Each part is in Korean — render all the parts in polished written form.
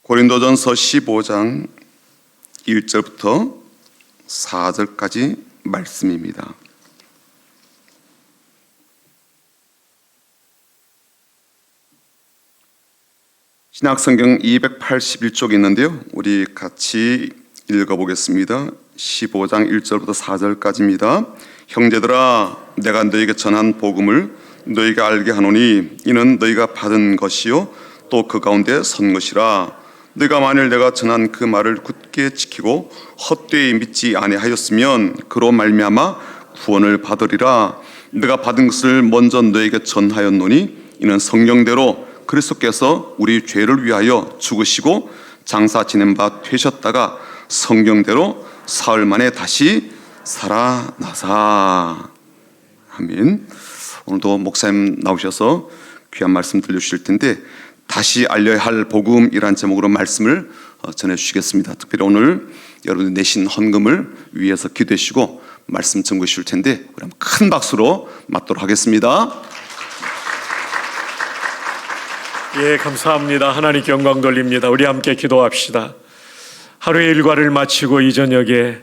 고린도전서 15장 1절부터 4절까지 말씀입니다. 신약성경 281쪽이 있는데요, 우리 같이 읽어보겠습니다. 15장 1절부터 4절까지입니다. 형제들아, 내가 너에게 전한 복음을 너희가 알게 하노니 이는 너희가 받은 것이요 또 그 가운데 선 것이라. 너희가 만일 내가 전한 그 말을 굳게 지키고 헛되이 믿지 아니하였으면 그로 말미암아 구원을 받으리라. 내가 받은 것을 먼저 너에게 전하였노니 이는 성경대로 그리스도께서 우리 죄를 위하여 죽으시고 장사 지낸 바 되셨다가 성경대로 사흘 만에 다시 살아나사. 아멘. 오늘도 목사님 나오셔서 귀한 말씀 들려주실 텐데, 다시 알려야 할 복음이란 제목으로 말씀을 전해주시겠습니다. 특별히 오늘 여러분들 내신 헌금을 위해서 기도하시고 말씀 전해 주실 텐데, 우리 한번 큰 박수로 맞도록 하겠습니다. 예, 감사합니다. 하나님께 영광 돌립니다. 우리 함께 기도합시다. 하루의 일과를 마치고 이 저녁에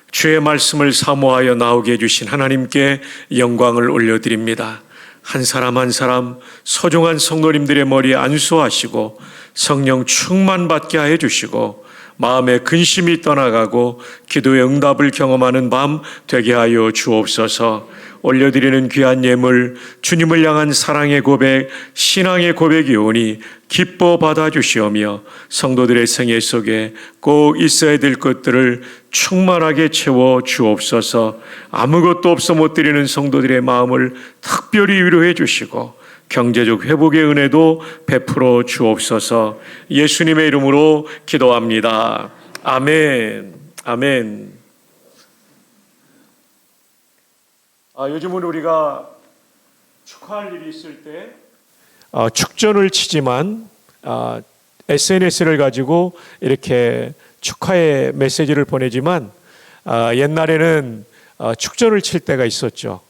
주의 말씀을 사모하여 나오게 해주신 하나님께 영광을 올려드립니다. 한 사람 한 사람 소중한 성도님들의 머리에 안수하시고 성령 충만받게 하여 주시고 마음의 근심이 떠나가고 기도의 응답을 경험하는 밤 되게 하여 주옵소서. 올려드리는 귀한 예물, 주님을 향한 사랑의 고백, 신앙의 고백이 오니 기뻐 받아주시오며 성도들의 생애 속에 꼭 있어야 될 것들을 충만하게 채워 주옵소서. 아무것도 없어 못 드리는 성도들의 마음을 특별히 위로해 주시고 경제적 회복의 은혜도 베풀어 주옵소서. 예수님의 이름으로 기도합니다. 아멘. 아멘. 요즘은 우리가 축하할 일이 있을 때 축전을 치지만 SNS를 가지고 이렇게 축하의 메시지를 보내지만 옛날에는 축전을 칠 때가 있었죠.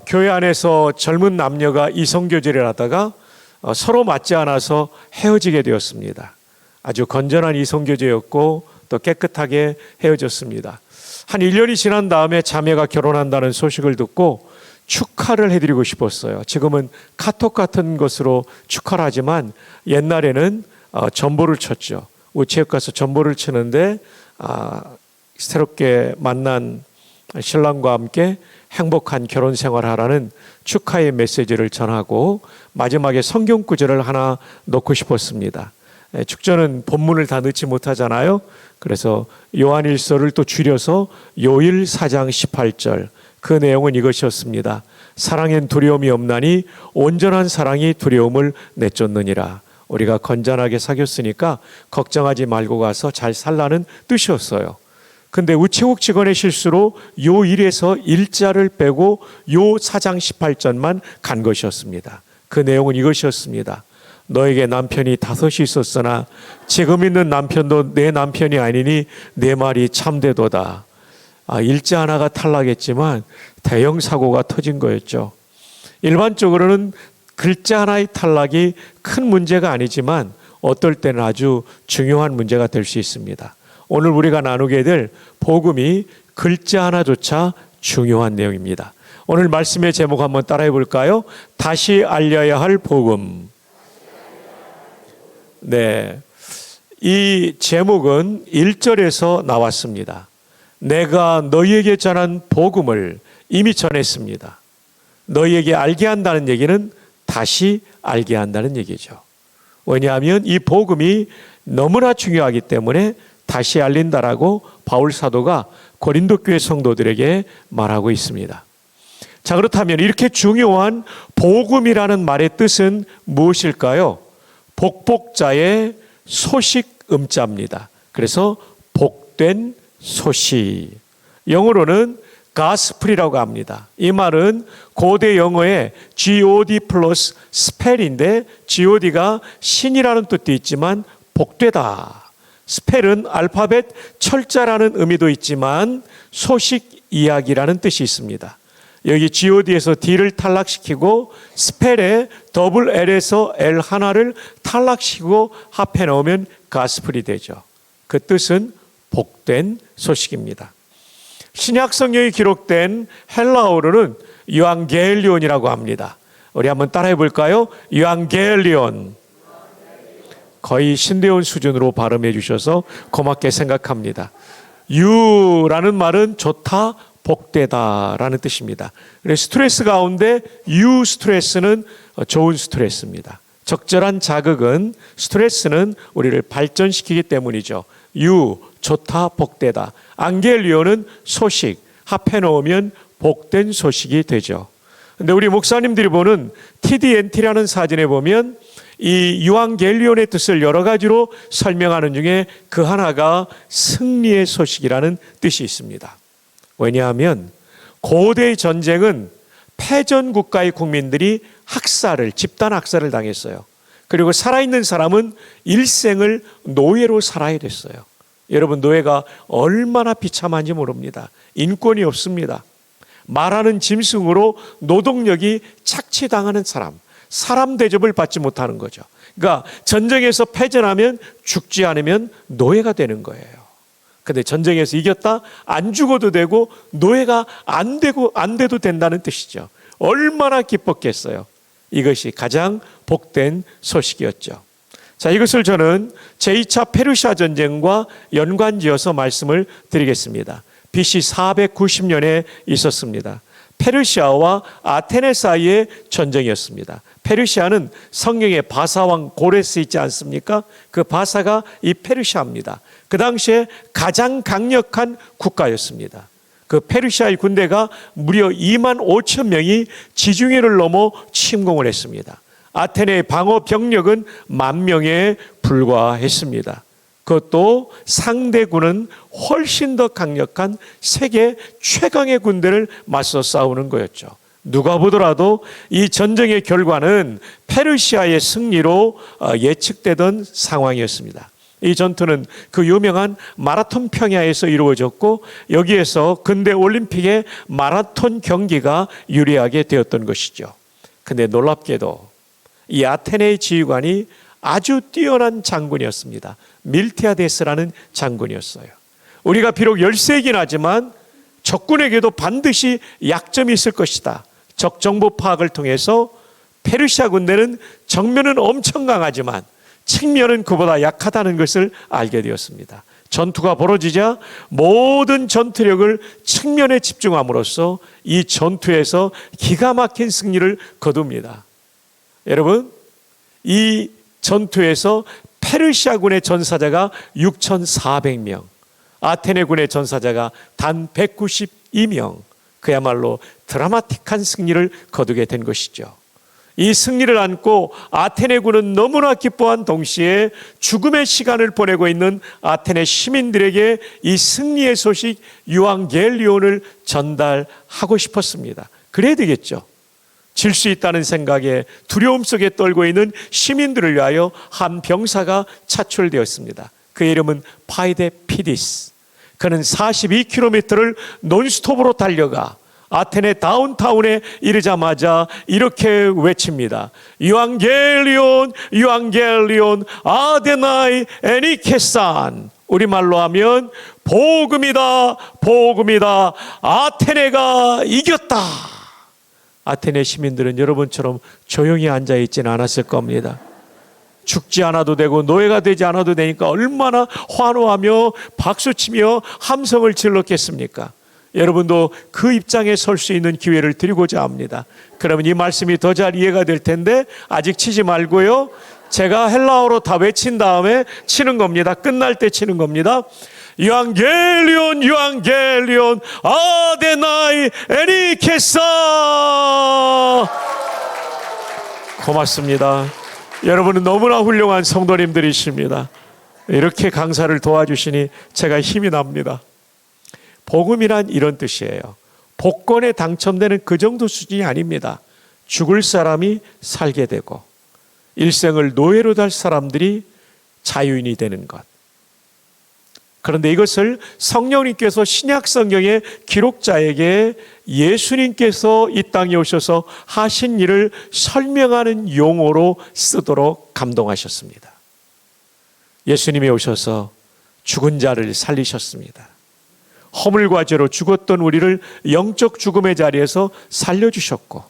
교회 안에서 젊은 남녀가 이성교제를 하다가 서로 맞지 않아서 헤어지게 되었습니다. 아주 건전한 이성교제였고 또 깨끗하게 헤어졌습니다. 한 1년이 지난 다음에 자매가 결혼한다는 소식을 듣고 축하를 해드리고 싶었어요. 지금은 카톡 같은 것으로 축하를 하지만 옛날에는 전보를 쳤죠. 우체국 가서 전보를 치는데 새롭게 만난 신랑과 함께 행복한 결혼 생활을 하라는 축하의 메시지를 전하고 마지막에 성경 구절을 하나 넣고 싶었습니다. 축전은 본문을 다 넣지 못하잖아요. 그래서 요한일서를 또 줄여서 요일 4장 18절, 그 내용은 이것이었습니다. 사랑엔 두려움이 없나니 온전한 사랑이 두려움을 내쫓느니라. 우리가 건전하게 사귀었으니까 걱정하지 말고 가서 잘 살라는 뜻이었어요. 근데 우체국 직원의 실수로 요 1에서 일자를 빼고 요 4장 18절만 간 것이었습니다. 그 내용은 이것이었습니다. 너에게 남편이 5이 있었으나 지금 있는 남편도 내 남편이 아니니 내 말이 참되도다. 일자 하나가 탈락했지만 대형 사고가 터진 거였죠. 일반적으로는 글자 하나의 탈락이 큰 문제가 아니지만 어떨 때는 아주 중요한 문제가 될 수 있습니다. 오늘 우리가 나누게 될 복음이 글자 하나조차 중요한 내용입니다. 오늘 말씀의 제목 한번 따라해 볼까요? 다시 알려야 할 복음. 네, 이 제목은 1절에서 나왔습니다. 내가 너희에게 전한 복음을 이미 전했습니다. 너희에게 알게 한다는 얘기는 다시 알게 한다는 얘기죠. 왜냐하면 이 복음이 너무나 중요하기 때문에 다시 알린다라고 바울 사도가 고린도 교회 성도들에게 말하고 있습니다. 자, 그렇다면 이렇게 중요한 복음이라는 말의 뜻은 무엇일까요? 복복자의 소식 음자입니다. 그래서 복된 소식. 영어로는 gospel이라고 합니다. 이 말은 고대 영어의 God 플러스 spell인데 God가 신이라는 뜻도 있지만 복되다. 스펠은 알파벳 철자라는 의미도 있지만 소식 이야기라는 뜻이 있습니다. 여기 god에서 d를 탈락시키고 스펠에 더블 l에서 l 하나를 탈락시키고 합해 넣으면 가스펠이 되죠. 그 뜻은 복된 소식입니다. 신약 성경에 기록된 헬라어로는 유앙겔리온이라고 합니다. 우리 한번 따라해 볼까요? 유앙겔리온. 거의 신대원 수준으로 발음해 주셔서 고맙게 생각합니다. 유라는 말은 좋다, 복되다라는 뜻입니다. 그래서 스트레스 가운데 유 스트레스는 좋은 스트레스입니다. 적절한 자극은 스트레스는 우리를 발전시키기 때문이죠. 유, 좋다, 복되다. 앙겔리오는 소식, 합해 놓으면 복된 소식이 되죠. 근데 우리 목사님들이 보는 TDNT라는 사진에 보면 이 유앙겔리온의 뜻을 여러 가지로 설명하는 중에 그 하나가 승리의 소식이라는 뜻이 있습니다. 왜냐하면 고대의 전쟁은 패전 국가의 국민들이 학살을, 집단 학살을 당했어요. 그리고 살아있는 사람은 일생을 노예로 살아야 됐어요. 여러분, 노예가 얼마나 비참한지 모릅니다. 인권이 없습니다. 말하는 짐승으로 노동력이 착취당하는 사람 대접을 받지 못하는 거죠. 그러니까 전쟁에서 패전하면 죽지 않으면 노예가 되는 거예요. 근데 전쟁에서 이겼다? 안 죽어도 되고 노예가 안 돼도 된다는 뜻이죠. 얼마나 기뻤겠어요. 이것이 가장 복된 소식이었죠. 자, 이것을 저는 제2차 페르시아 전쟁과 연관지어서 말씀을 드리겠습니다. BC 490년에 있었습니다. 페르시아와 아테네 사이의 전쟁이었습니다. 페르시아는 성경에 바사왕 고레스 있지 않습니까? 그 바사가 이 페르시아입니다. 그 당시에 가장 강력한 국가였습니다. 그 페르시아의 군대가 무려 2만 5천 명이 지중해를 넘어 침공을 했습니다. 아테네의 방어 병력은 10,000명에 불과했습니다. 그것도 상대군은 훨씬 더 강력한 세계 최강의 군대를 맞서 싸우는 거였죠. 누가 보더라도 이 전쟁의 결과는 페르시아의 승리로 예측되던 상황이었습니다. 이 전투는 그 유명한 마라톤 평야에서 이루어졌고 여기에서 근대 올림픽의 마라톤 경기가 유리하게 되었던 것이죠. 근데 놀랍게도 이 아테네의 지휘관이 아주 뛰어난 장군이었습니다. 밀티아데스라는 장군이었어요. 우리가 비록 열세이긴 하지만 적군에게도 반드시 약점이 있을 것이다. 적 정보 파악을 통해서 페르시아 군대는 정면은 엄청 강하지만 측면은 그보다 약하다는 것을 알게 되었습니다. 전투가 벌어지자 모든 전투력을 측면에 집중함으로써 이 전투에서 기가 막힌 승리를 거둡니다. 여러분, 이 전투에서 페르시아군의 전사자가 6,400명, 아테네군의 전사자가 단 192명, 그야말로 드라마틱한 승리를 거두게 된 것이죠. 이 승리를 안고 아테네군은 너무나 기뻐한 동시에 죽음의 시간을 보내고 있는 아테네 시민들에게 이 승리의 소식 유앙겔리온을 전달하고 싶었습니다. 그래야 되겠죠. 질 수 있다는 생각에 두려움 속에 떨고 있는 시민들을 위하여 한 병사가 차출되었습니다. 그의 이름은 파이데 피디스. 그는 42km를 논스톱으로 달려가 아테네 다운타운에 이르자마자 이렇게 외칩니다. 유앙겔리온, 유앙겔리온, 아데나이 에니케산. 우리말로 하면 복음이다, 복음이다. 아테네가 이겼다. 아테네 시민들은 여러분처럼 조용히 앉아있지는 않았을 겁니다. 죽지 않아도 되고 노예가 되지 않아도 되니까 얼마나 환호하며 박수치며 함성을 질렀겠습니까? 여러분도 그 입장에 설 수 있는 기회를 드리고자 합니다. 그러면 이 말씀이 더 잘 이해가 될 텐데 아직 치지 말고요. 제가 헬라어로 다 외친 다음에 치는 겁니다. 끝날 때 치는 겁니다. 유앙겔리온, 유앙겔리온, 아데나이 에니케사. 고맙습니다. 여러분은 너무나 훌륭한 성도님들이십니다. 이렇게 강사를 도와주시니 제가 힘이 납니다. 복음이란 이런 뜻이에요. 복권에 당첨되는 그 정도 수준이 아닙니다. 죽을 사람이 살게 되고 일생을 노예로 달 사람들이 자유인이 되는 것. 그런데 이것을 성령님께서 신약 성경의 기록자에게 예수님께서 이 땅에 오셔서 하신 일을 설명하는 용어로 쓰도록 감동하셨습니다. 예수님이 오셔서 죽은 자를 살리셨습니다. 허물과 죄로 죽었던 우리를 영적 죽음의 자리에서 살려주셨고,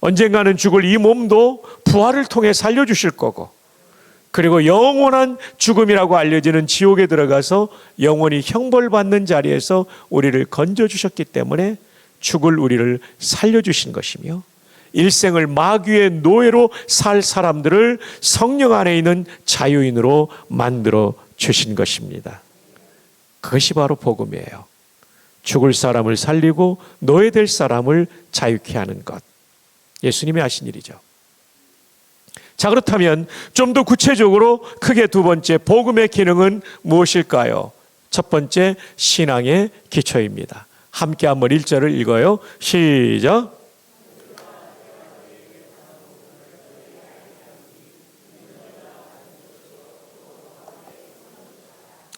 언젠가는 죽을 이 몸도 부활을 통해 살려주실 거고, 그리고 영원한 죽음이라고 알려지는 지옥에 들어가서 영원히 형벌받는 자리에서 우리를 건져주셨기 때문에 죽을 우리를 살려주신 것이며, 일생을 마귀의 노예로 살 사람들을 성령 안에 있는 자유인으로 만들어 주신 것입니다. 그것이 바로 복음이에요. 죽을 사람을 살리고 노예될 사람을 자유케 하는 것. 예수님이 하신 일이죠. 자, 그렇다면 좀 더 구체적으로 크게 두 번째 복음의 기능은 무엇일까요? 첫 번째, 신앙의 기초입니다. 함께 한번 1절을 읽어요. 시작.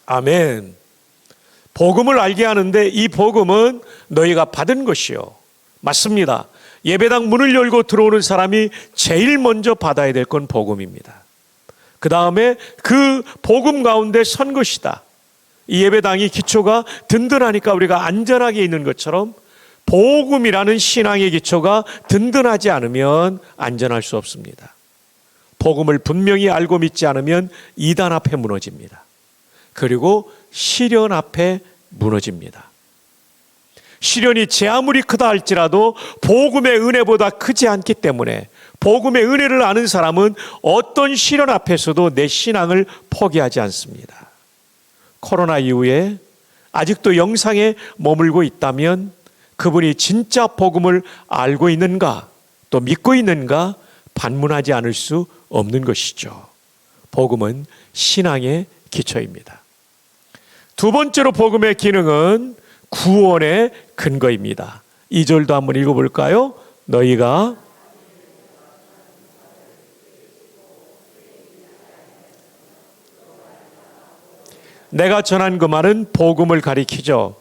아멘. 복음을 알게 하는데 이 복음은 너희가 받은 것이요. 맞습니다. 예배당 문을 열고 들어오는 사람이 제일 먼저 받아야 될 건 복음입니다. 그 다음에 그 복음 가운데 선 것이다. 이 예배당이 기초가 든든하니까 우리가 안전하게 있는 것처럼 복음이라는 신앙의 기초가 든든하지 않으면 안전할 수 없습니다. 복음을 분명히 알고 믿지 않으면 이단 앞에 무너집니다. 그리고 시련 앞에 무너집니다. 시련이 제 아무리 크다 할지라도 복음의 은혜보다 크지 않기 때문에 복음의 은혜를 아는 사람은 어떤 시련 앞에서도 내 신앙을 포기하지 않습니다. 코로나 이후에 아직도 영상에 머물고 있다면 그분이 진짜 복음을 알고 있는가, 또 믿고 있는가 반문하지 않을 수 없는 것이죠. 복음은 신앙의 기초입니다. 두 번째로 복음의 기능은 구원의 근거입니다. 2절도 한번 읽어볼까요? 너희가 내가 전한 그 말은 복음을 가리키죠.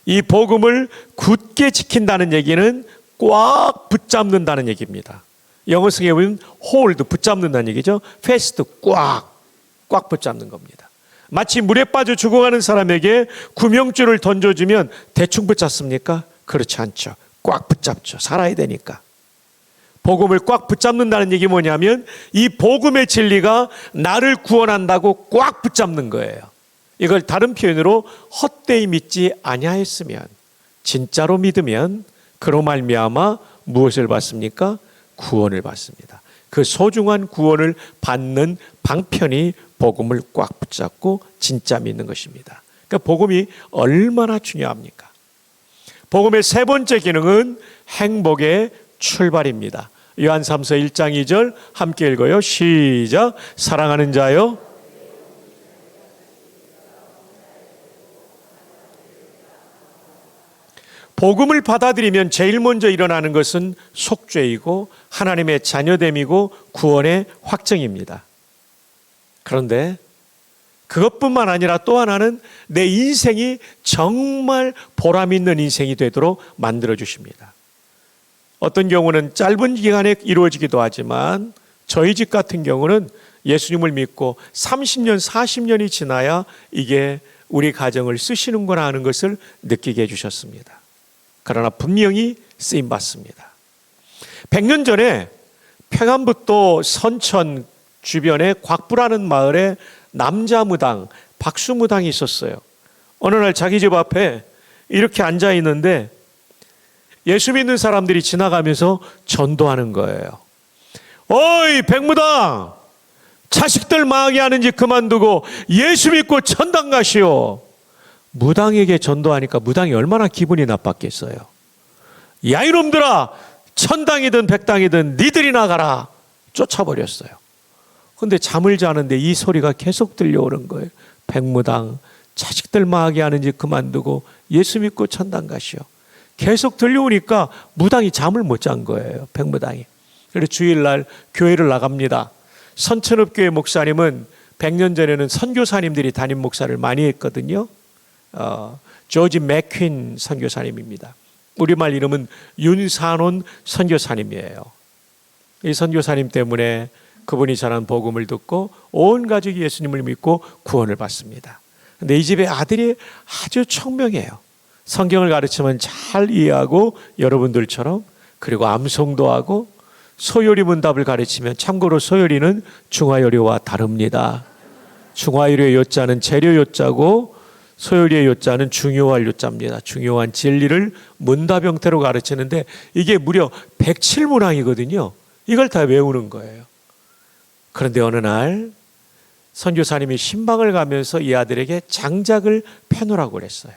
이 복음을 굳게 지킨다는 얘기는 꽉 붙잡는다는 얘기입니다. 영어 성경에 보면 hold, 붙잡는다는 얘기죠. fast, 꽉 붙잡는 겁니다. 마치 물에 빠져 죽어가는 사람에게 구명줄을 던져주면 대충 붙잡습니까? 그렇지 않죠. 꽉 붙잡죠. 살아야 되니까. 복음을 꽉 붙잡는다는 얘기 뭐냐면 이 복음의 진리가 나를 구원한다고 꽉 붙잡는 거예요. 이걸 다른 표현으로 헛되이 믿지 아니하였으면, 진짜로 믿으면 그로 말미암아 무엇을 받습니까? 구원을 받습니다. 그 소중한 구원을 받는 방편이 복음을 꽉 붙잡고 진짜 믿는 것입니다. 그러니까 복음이 얼마나 중요합니까? 복음의 세 번째 기능은 행복의 출발입니다. 요한 3서 1장 2절 함께 읽어요. 시작. 사랑하는 자여, 복음을 받아들이면 제일 먼저 일어나는 것은 속죄이고 하나님의 자녀됨이고 구원의 확정입니다. 그런데 그것뿐만 아니라 또 하나는 내 인생이 정말 보람 있는 인생이 되도록 만들어 주십니다. 어떤 경우는 짧은 기간에 이루어지기도 하지만 저희 집 같은 경우는 예수님을 믿고 30년, 40년이 지나야 이게 우리 가정을 쓰시는구나 하는 것을 느끼게 해주셨습니다. 그러나 분명히 쓰임받습니다. 100년 전에 평안북도 선천 주변에 곽부라는 마을에 남자무당, 박수무당이 있었어요. 어느 날 자기 집 앞에 이렇게 앉아 있는데 예수 믿는 사람들이 지나가면서 전도하는 거예요. 어이 백무당, 자식들 망하게 하는 짓 그만두고 예수 믿고 천당 가시오. 무당에게 전도하니까 무당이 얼마나 기분이 나빴겠어요. 야 이놈들아, 천당이든 백당이든 니들이 나가라. 쫓아버렸어요. 근데 잠을 자는데 이 소리가 계속 들려오는 거예요. 백무당, 자식들 망하게 하는 짓 그만두고 예수 믿고 천당 가시오. 계속 들려오니까 무당이 잠을 못 잔 거예요. 백무당이. 그래서 주일날 교회를 나갑니다. 선천읍교회 목사님은 100년 전에는 선교사님들이 담임 목사를 많이 했거든요. 조지 맥퀸 선교사님입니다. 우리말 이름은 윤산원 선교사님이에요. 이 선교사님 때문에 그분이 전한 복음을 듣고 온 가족이 예수님을 믿고 구원을 받습니다. 근데 이 집의 아들이 아주 총명해요. 성경을 가르치면 잘 이해하고 여러분들처럼, 그리고 암송도 하고, 소요리 문답을 가르치면, 참고로 소요리는 중화요리와 다릅니다. 중화요리의 요자는 재료 요자고 소요리의 요자는 중요할 요자입니다. 중요한 진리를 문답 형태로 가르치는데 이게 무려 107문항이거든요. 이걸 다 외우는 거예요. 그런데 어느 날 선교사님이 신방을 가면서 이 아들에게 장작을 펴놓으라고 그랬어요.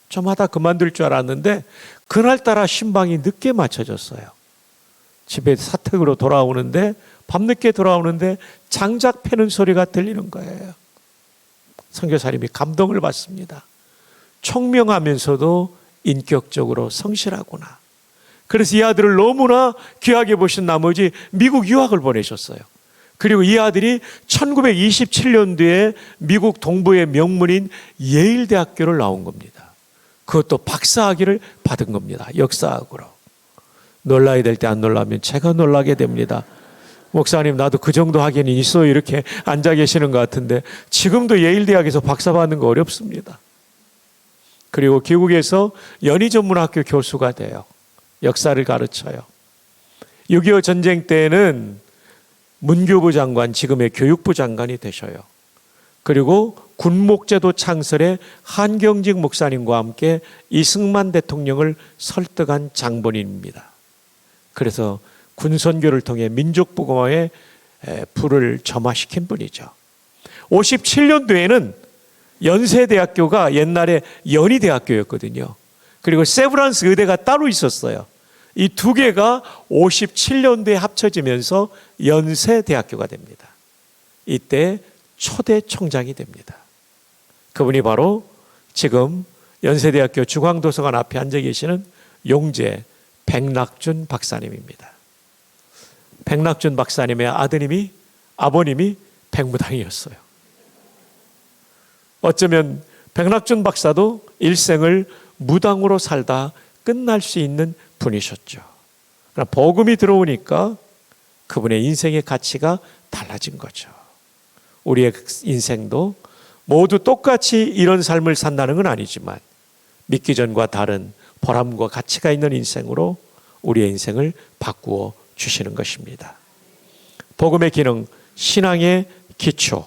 좀 하다 그만둘 줄 알았는데 그날따라 신방이 늦게 맞춰졌어요. 집에 사택으로 돌아오는데, 밤늦게 돌아오는데 장작 패는 소리가 들리는 거예요. 선교사님이 감동을 받습니다. 총명하면서도 인격적으로 성실하구나. 그래서 이 아들을 너무나 귀하게 보신 나머지 미국 유학을 보내셨어요. 그리고 이 아들이 1927년도에 미국 동부의 명문인 예일대학교를 나온 겁니다. 그것도 박사학위를 받은 겁니다. 역사학으로. 놀라야 될 때 안 놀라면 제가 놀라게 됩니다. 목사님, 나도 그 정도 학위는 있어요. 이렇게 앉아 계시는 것 같은데 지금도 예일대학에서 박사 받는 거 어렵습니다. 그리고 귀국에서 연희전문학교 교수가 돼요. 역사를 가르쳐요. 6.25 전쟁 때에는 문교부 장관, 지금의 교육부 장관이 되셔요. 그리고 군목제도 창설에 한경직 목사님과 함께 이승만 대통령을 설득한 장본인입니다. 그래서 군선교를 통해 민족복음화에 불을 점화시킨 분이죠. 57년도에는 연세대학교가 옛날에 연희대학교였거든요. 그리고 세브란스 의대가 따로 있었어요. 이 두 개가 57년도에 합쳐지면서 연세대학교가 됩니다. 이때 초대 총장이 됩니다. 그분이 바로 지금 연세대학교 중앙도서관 앞에 앉아 계시는 용재 백낙준 박사님입니다. 백낙준 박사님의 아버님이 백무당이었어요. 어쩌면 백낙준 박사도 일생을 무당으로 살다 끝날 수 있는 분이셨죠. 그러나 복음이 들어오니까 그분의 인생의 가치가 달라진 거죠. 우리의 인생도 모두 똑같이 이런 삶을 산다는 건 아니지만 믿기 전과 다른 보람과 가치가 있는 인생으로 우리의 인생을 바꾸어 주시는 것입니다. 복음의 기능, 신앙의 기초,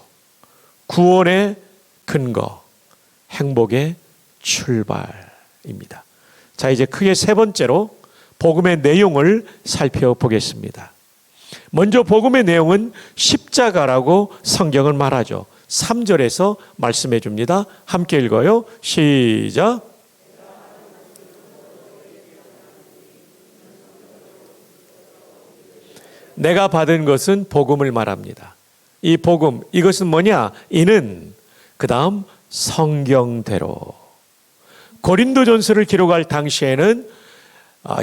구원의 근거, 행복의 출발입니다. 자, 이제 크게 세 번째로 복음의 내용을 살펴보겠습니다. 먼저 복음의 내용은 십자가라고 성경은 말하죠. 3절에서 말씀해 줍니다. 함께 읽어요. 시작. 내가 받은 것은 복음을 말합니다. 이 복음, 이것은 뭐냐? 이는 그 다음 성경대로. 고린도전서를 기록할 당시에는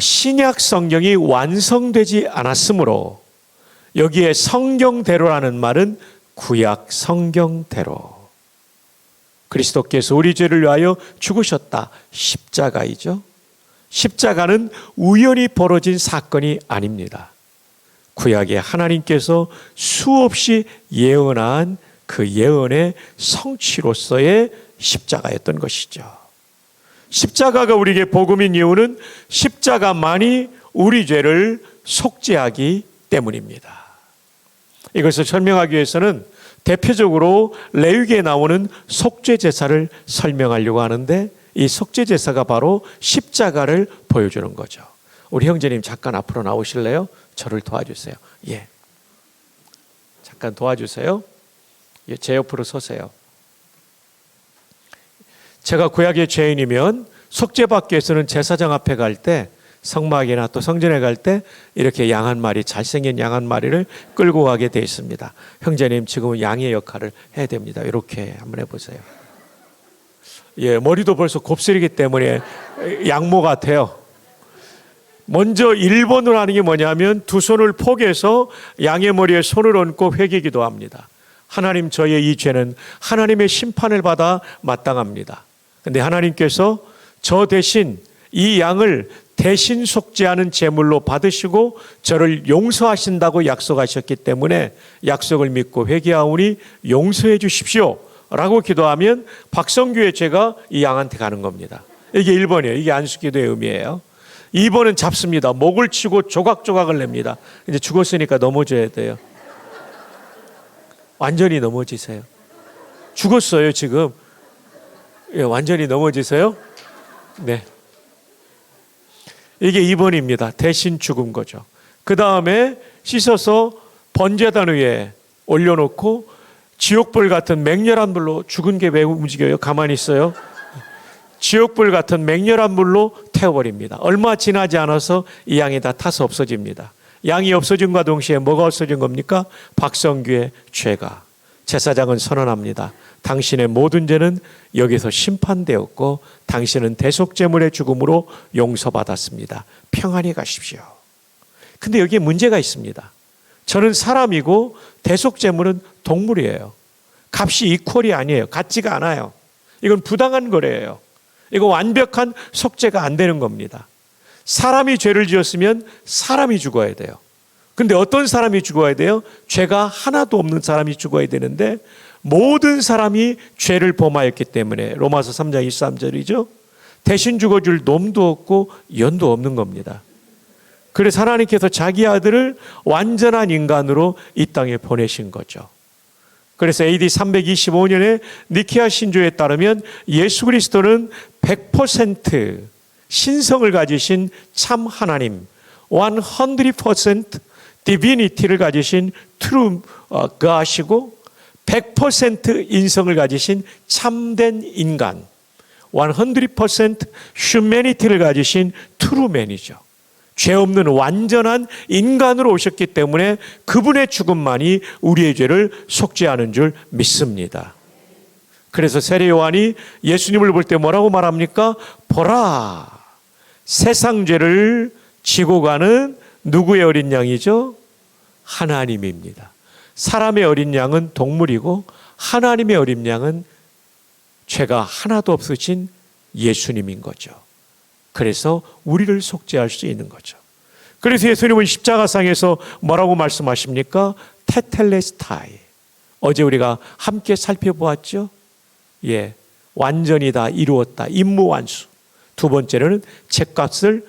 신약 성경이 완성되지 않았으므로 여기에 성경대로라는 말은 구약 성경대로. 그리스도께서 우리 죄를 위하여 죽으셨다. 십자가이죠. 십자가는 우연히 벌어진 사건이 아닙니다. 구약에 하나님께서 수없이 예언한 그 예언의 성취로서의 십자가였던 것이죠. 십자가가 우리에게 복음인 이유는 십자가만이 우리 죄를 속죄하기 때문입니다. 이것을 설명하기 위해서는 대표적으로 레위기에 나오는 속죄 제사를 설명하려고 하는데, 이 속죄 제사가 바로 십자가를 보여주는 거죠. 우리 형제님 잠깐 앞으로 나오실래요? 저를 도와주세요. 예, 잠깐 도와주세요. 예, 제 옆으로 서세요. 제가 구약의 죄인이면 속죄받기 위해서는 제사장 앞에 갈 때, 성막이나 또 성전에 갈 때 이렇게 양 한 마리, 잘생긴 양 한 마리를 끌고 가게 돼 있습니다. 형제님 지금은 양의 역할을 해야 됩니다. 이렇게 한번 해보세요. 예, 머리도 벌써 곱슬이기 때문에 양모 같아요. 먼저 1번으로 하는 게 뭐냐면 두 손을 포개서 양의 머리에 손을 얹고 회기기도 합니다. 하나님, 저의 이 죄는 하나님의 심판을 받아 마땅합니다. 근데 하나님께서 저 대신 이 양을 대신 속죄하는 제물로 받으시고 저를 용서하신다고 약속하셨기 때문에 약속을 믿고 회개하오니 용서해 주십시오 라고 기도하면 박성규의 죄가 이 양한테 가는 겁니다. 이게 1번이에요. 이게 안수기도의 의미예요. 2번은 잡습니다. 목을 치고 조각조각을 냅니다. 이제 죽었으니까 넘어져야 돼요. 완전히 넘어지세요. 죽었어요 지금. 예, 완전히 넘어지세요. 네. 이게 2번입니다. 대신 죽은 거죠. 그 다음에 씻어서 번제단 위에 올려놓고 지옥불 같은 맹렬한 불로, 죽은 게 왜 움직여요? 가만히 있어요. 지옥불 같은 맹렬한 불로 태워버립니다. 얼마 지나지 않아서 이 양이 다 타서 없어집니다. 양이 없어진과 동시에 뭐가 없어진 겁니까? 박성규의 죄가. 제사장은 선언합니다. 당신의 모든 죄는 여기서 심판되었고 당신은 대속제물의 죽음으로 용서받았습니다. 평안히 가십시오. 근데 여기에 문제가 있습니다. 저는 사람이고 대속제물은 동물이에요. 값이 이퀄이 아니에요. 같지가 않아요. 이건 부당한 거래예요. 이거 완벽한 속죄가 안 되는 겁니다. 사람이 죄를 지었으면 사람이 죽어야 돼요. 근데 어떤 사람이 죽어야 돼요? 죄가 하나도 없는 사람이 죽어야 되는데 모든 사람이 죄를 범하였기 때문에 로마서 3장 23절이죠. 대신 죽어줄 놈도 없고 연도 없는 겁니다. 그래서 하나님께서 자기 아들을 완전한 인간으로 이 땅에 보내신 거죠. 그래서 AD 325년에 니케아 신조에 따르면 예수 그리스도는 100% 신성을 가지신 참 하나님, 100% divinity를 가지신 true God이고 100% 인성을 가지신 참된 인간, 100% humanity를 가지신 true man이죠. 죄 없는 완전한 인간으로 오셨기 때문에 그분의 죽음만이 우리의 죄를 속죄하는 줄 믿습니다. 그래서 세례 요한이 예수님을 볼 때 뭐라고 말합니까? 보라, 세상 죄를 지고 가는 누구의 어린 양이죠? 하나님입니다. 사람의 어린 양은 동물이고 하나님의 어린 양은 죄가 하나도 없으신 예수님인 거죠. 그래서 우리를 속죄할 수 있는 거죠. 그래서 예수님은 십자가상에서 뭐라고 말씀하십니까? 테텔레스타이. 어제 우리가 함께 살펴보았죠? 예, 완전히 다 이루었다. 임무완수. 두 번째로는 죄값을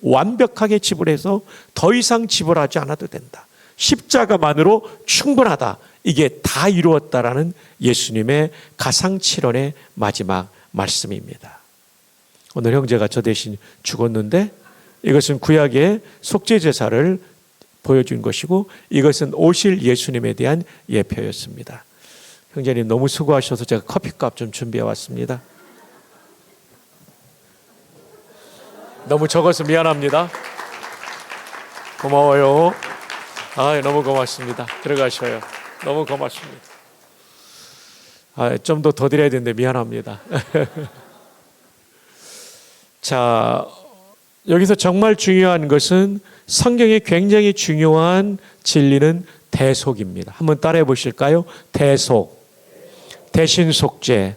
완벽하게 지불해서 더 이상 지불하지 않아도 된다. 십자가만으로 충분하다. 이게 다 이루었다라는 예수님의 가상칠언의 마지막 말씀입니다. 오늘 형제가 저 대신 죽었는데 이것은 구약의 속죄제사를 보여준 것이고 이것은 오실 예수님에 대한 예표였습니다. 형제님 너무 수고하셔서 제가 커피값 좀 준비해 왔습니다. 너무 적어서 미안합니다. 고마워요. 너무 고맙습니다. 들어가셔요. 너무 고맙습니다. 좀 더 드려야 되는데 미안합니다. 자, 여기서 정말 중요한 것은 성경에 굉장히 중요한 진리는 대속입니다. 한번 따라해 보실까요? 대속, 대신 속죄.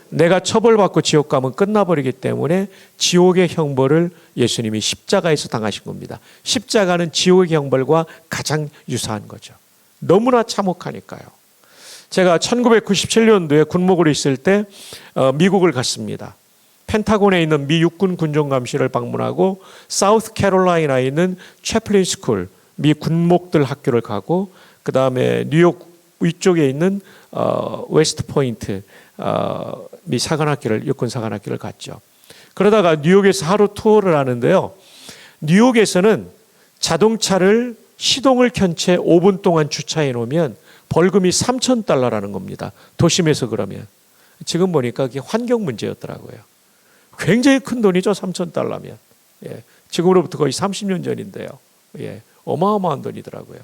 내가 처벌받고 지옥 가면 끝나버리기 때문에 지옥의 형벌을 예수님이 십자가에서 당하신 겁니다. 십자가는 지옥의 형벌과 가장 유사한 거죠. 너무나 참혹하니까요. 제가 1997년도에 군목으로 있을 때 미국을 갔습니다. 펜타곤에 있는 미 육군 군종감시를 방문하고 사우스캐롤라이나에 있는 채플린 스쿨, 미 군목들 학교를 가고 그 다음에 뉴욕 위쪽에 있는 웨스트 포인트 미 사관학교를, 육군 사관학교를 갔죠. 그러다가 뉴욕에서 하루 투어를 하는데요. 뉴욕에서는 자동차를 시동을 켠 채 5분 동안 주차해 놓으면 벌금이 $3,000라는 겁니다. 도심에서 그러면. 지금 보니까 그게 환경 문제였더라고요. 굉장히 큰 돈이죠. $3,000면. 예, 지금으로부터 거의 30년 전인데요. 예, 어마어마한 돈이더라고요.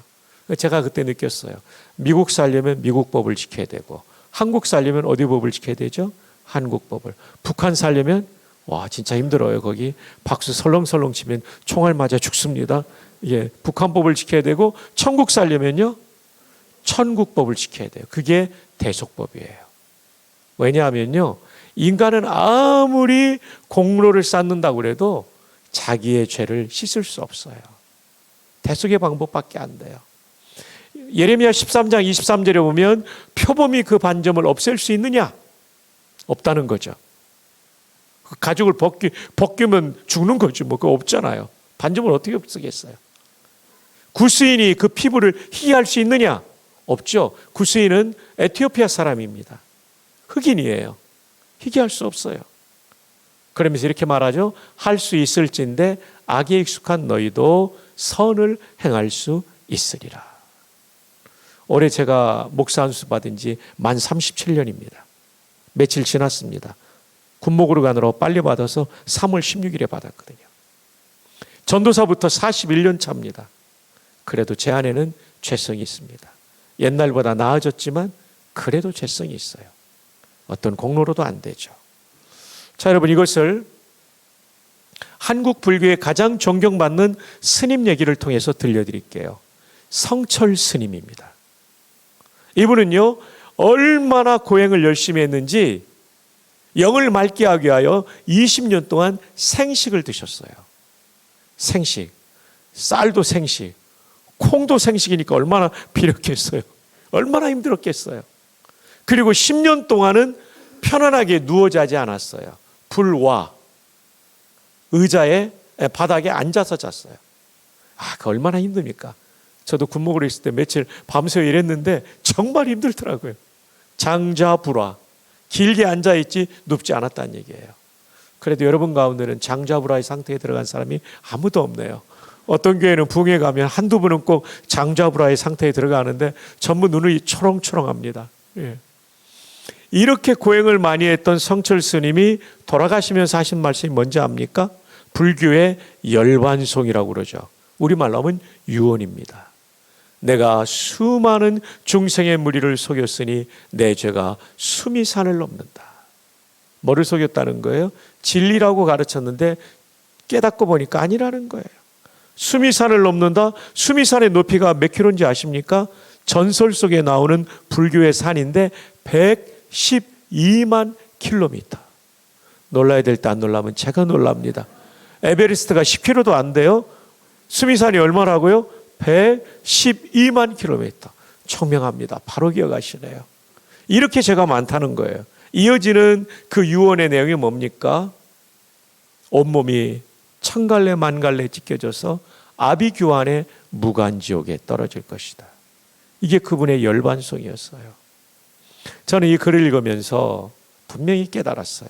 제가 그때 느꼈어요. 미국 살려면 미국 법을 지켜야 되고 한국 살려면 어디 법을 지켜야 되죠? 한국 법을. 북한 살려면 와 진짜 힘들어요. 거기 박수 설렁설렁 치면 총알 맞아 죽습니다. 예, 북한 법을 지켜야 되고 천국 살려면요 천국법을 지켜야 돼요. 그게 대속법이에요. 왜냐하면요, 인간은 아무리 공로를 쌓는다고 해도 자기의 죄를 씻을 수 없어요. 대속의 방법밖에 안 돼요. 예레미야 13장 23절에 보면 표범이 그 반점을 없앨 수 있느냐? 없다는 거죠. 가죽을 벗기면 죽는 거죠. 뭐 그거 없잖아요. 반점을 어떻게 없애겠어요? 구스인이 그 피부를 희귀할 수 있느냐? 없죠. 구스인은 에티오피아 사람입니다. 흑인이에요. 희귀할 수 없어요. 그러면서 이렇게 말하죠. 할 수 있을진데 악에 익숙한 너희도 선을 행할 수 있으리라. 올해 제가 목사 안수 받은 지 만 37년입니다. 며칠 지났습니다. 군목으로 가느라 빨리 받아서 3월 16일에 받았거든요. 전도사부터 41년 차입니다. 그래도 제 안에는 죄성이 있습니다. 옛날보다 나아졌지만 그래도 죄성이 있어요. 어떤 공로로도 안 되죠. 자, 여러분, 이것을 한국 불교의 가장 존경받는 스님 얘기를 통해서 들려드릴게요. 성철 스님입니다. 이분은요, 얼마나 고행을 열심히 했는지 영을 맑게 하기 위하여 20년 동안 생식을 드셨어요. 생식, 쌀도 생식, 콩도 생식이니까 얼마나 비렸겠어요. 얼마나 힘들었겠어요. 그리고 10년 동안은 편안하게 누워 자지 않았어요. 불와 의자에 바닥에 앉아서 잤어요. 그 얼마나 힘듭니까? 저도 군목으로 있을 때 며칠 밤새 일했는데 정말 힘들더라고요. 장자불화, 길게 앉아있지 눕지 않았다는 얘기예요. 그래도 여러분 가운데는 장자불화의 상태에 들어간 사람이 아무도 없네요. 어떤 교회는 부흥회 가면 한두 분은 꼭 장자불화의 상태에 들어가는데 전부 눈이 초롱초롱합니다. 예. 이렇게 고행을 많이 했던 성철 스님이 돌아가시면서 하신 말씀이 뭔지 압니까? 불교의 열반송이라고 그러죠. 우리말로 하면 유언입니다. 내가 수많은 중생의 무리를 속였으니 내 죄가 수미산을 넘는다. 뭐를 속였다는 거예요? 진리라고 가르쳤는데 깨닫고 보니까 아니라는 거예요. 수미산을 넘는다. 수미산의 높이가 몇 킬로인지 아십니까? 전설 속에 나오는 불교의 산인데 112만 킬로미터. 놀라야 될 때 안 놀라면 제가 놀랍니다. 에베레스트가 10킬로도 안 돼요. 수미산이 얼마라고요? 112만 킬로미터. 청명합니다. 바로 기억하시네요. 이렇게 죄가 많다는 거예요. 이어지는 그 유언의 내용이 뭡니까? 온몸이 천갈래 만갈래 찢겨져서 아비규환의 무간지옥에 떨어질 것이다. 이게 그분의 열반송이었어요. 저는 이 글을 읽으면서 분명히 깨달았어요.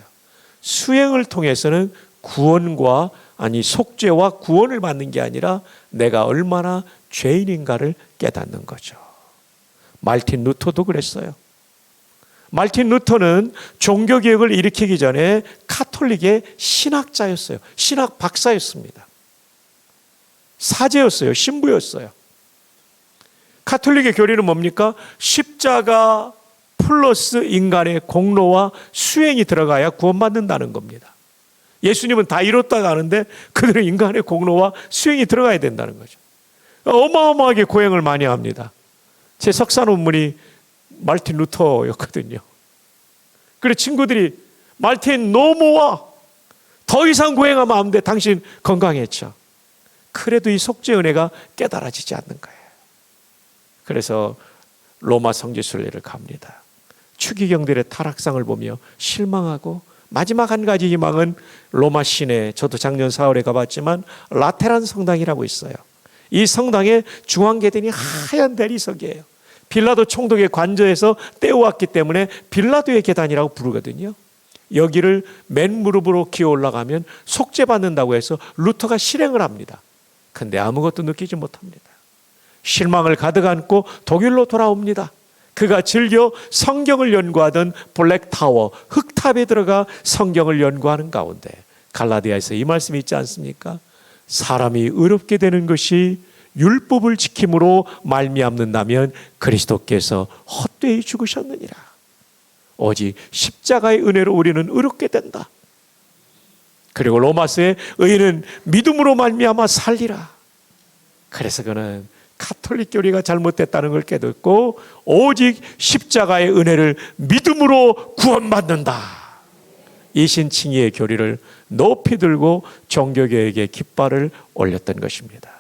수행을 통해서는 구원과 속죄와 구원을 받는 게 아니라 내가 얼마나 죄인인가를 깨닫는 거죠. 말틴 루터도 그랬어요. 말틴 루터는 종교개혁을 일으키기 전에 카톨릭의 신학자였어요. 신학 박사였습니다. 사제였어요. 신부였어요. 카톨릭의 교리는 뭡니까? 십자가 플러스 인간의 공로와 수행이 들어가야 구원받는다는 겁니다. 예수님은 다 이뤘다가 하는데 그들은 인간의 공로와 수행이 들어가야 된다는 거죠. 어마어마하게 고행을 많이 합니다. 제 석사 논문이 말틴 루터였거든요. 그래 친구들이 말틴 너 모아 더 이상 고행하면 안 돼. 당신 건강했죠. 그래도 이 속죄 은혜가 깨달아지지 않는 거예요. 그래서 로마 성지순례를 갑니다. 추기경들의 타락상을 보며 실망하고 마지막 한 가지 희망은 로마 시내, 저도 작년 4월에 가봤지만 라테란 성당이라고 있어요. 이 성당의 중앙계단이 하얀 대리석이에요. 빌라도 총독의 관저에서 떼어왔기 때문에 빌라도의 계단이라고 부르거든요. 여기를 맨 무릎으로 기어 올라가면 속죄받는다고 해서 루터가 실행을 합니다. 근데 아무것도 느끼지 못합니다. 실망을 가득 안고 독일로 돌아옵니다. 그가 즐겨 성경을 연구하던 블랙타워, 흑탑에 들어가 성경을 연구하는 가운데 갈라디아에서 이 말씀이 있지 않습니까? 사람이 의롭게 되는 것이 율법을 지킴으로 말미암는다면 그리스도께서 헛되이 죽으셨느니라. 오직 십자가의 은혜로 우리는 의롭게 된다. 그리고 로마서의 의인은 믿음으로 말미암아 살리라. 그래서 그는 가톨릭 교리가 잘못됐다는 걸 깨닫고 오직 십자가의 은혜를 믿음으로 구원받는다. 이신칭의의 교리를 높이 들고 종교개혁의 깃발을 올렸던 것입니다.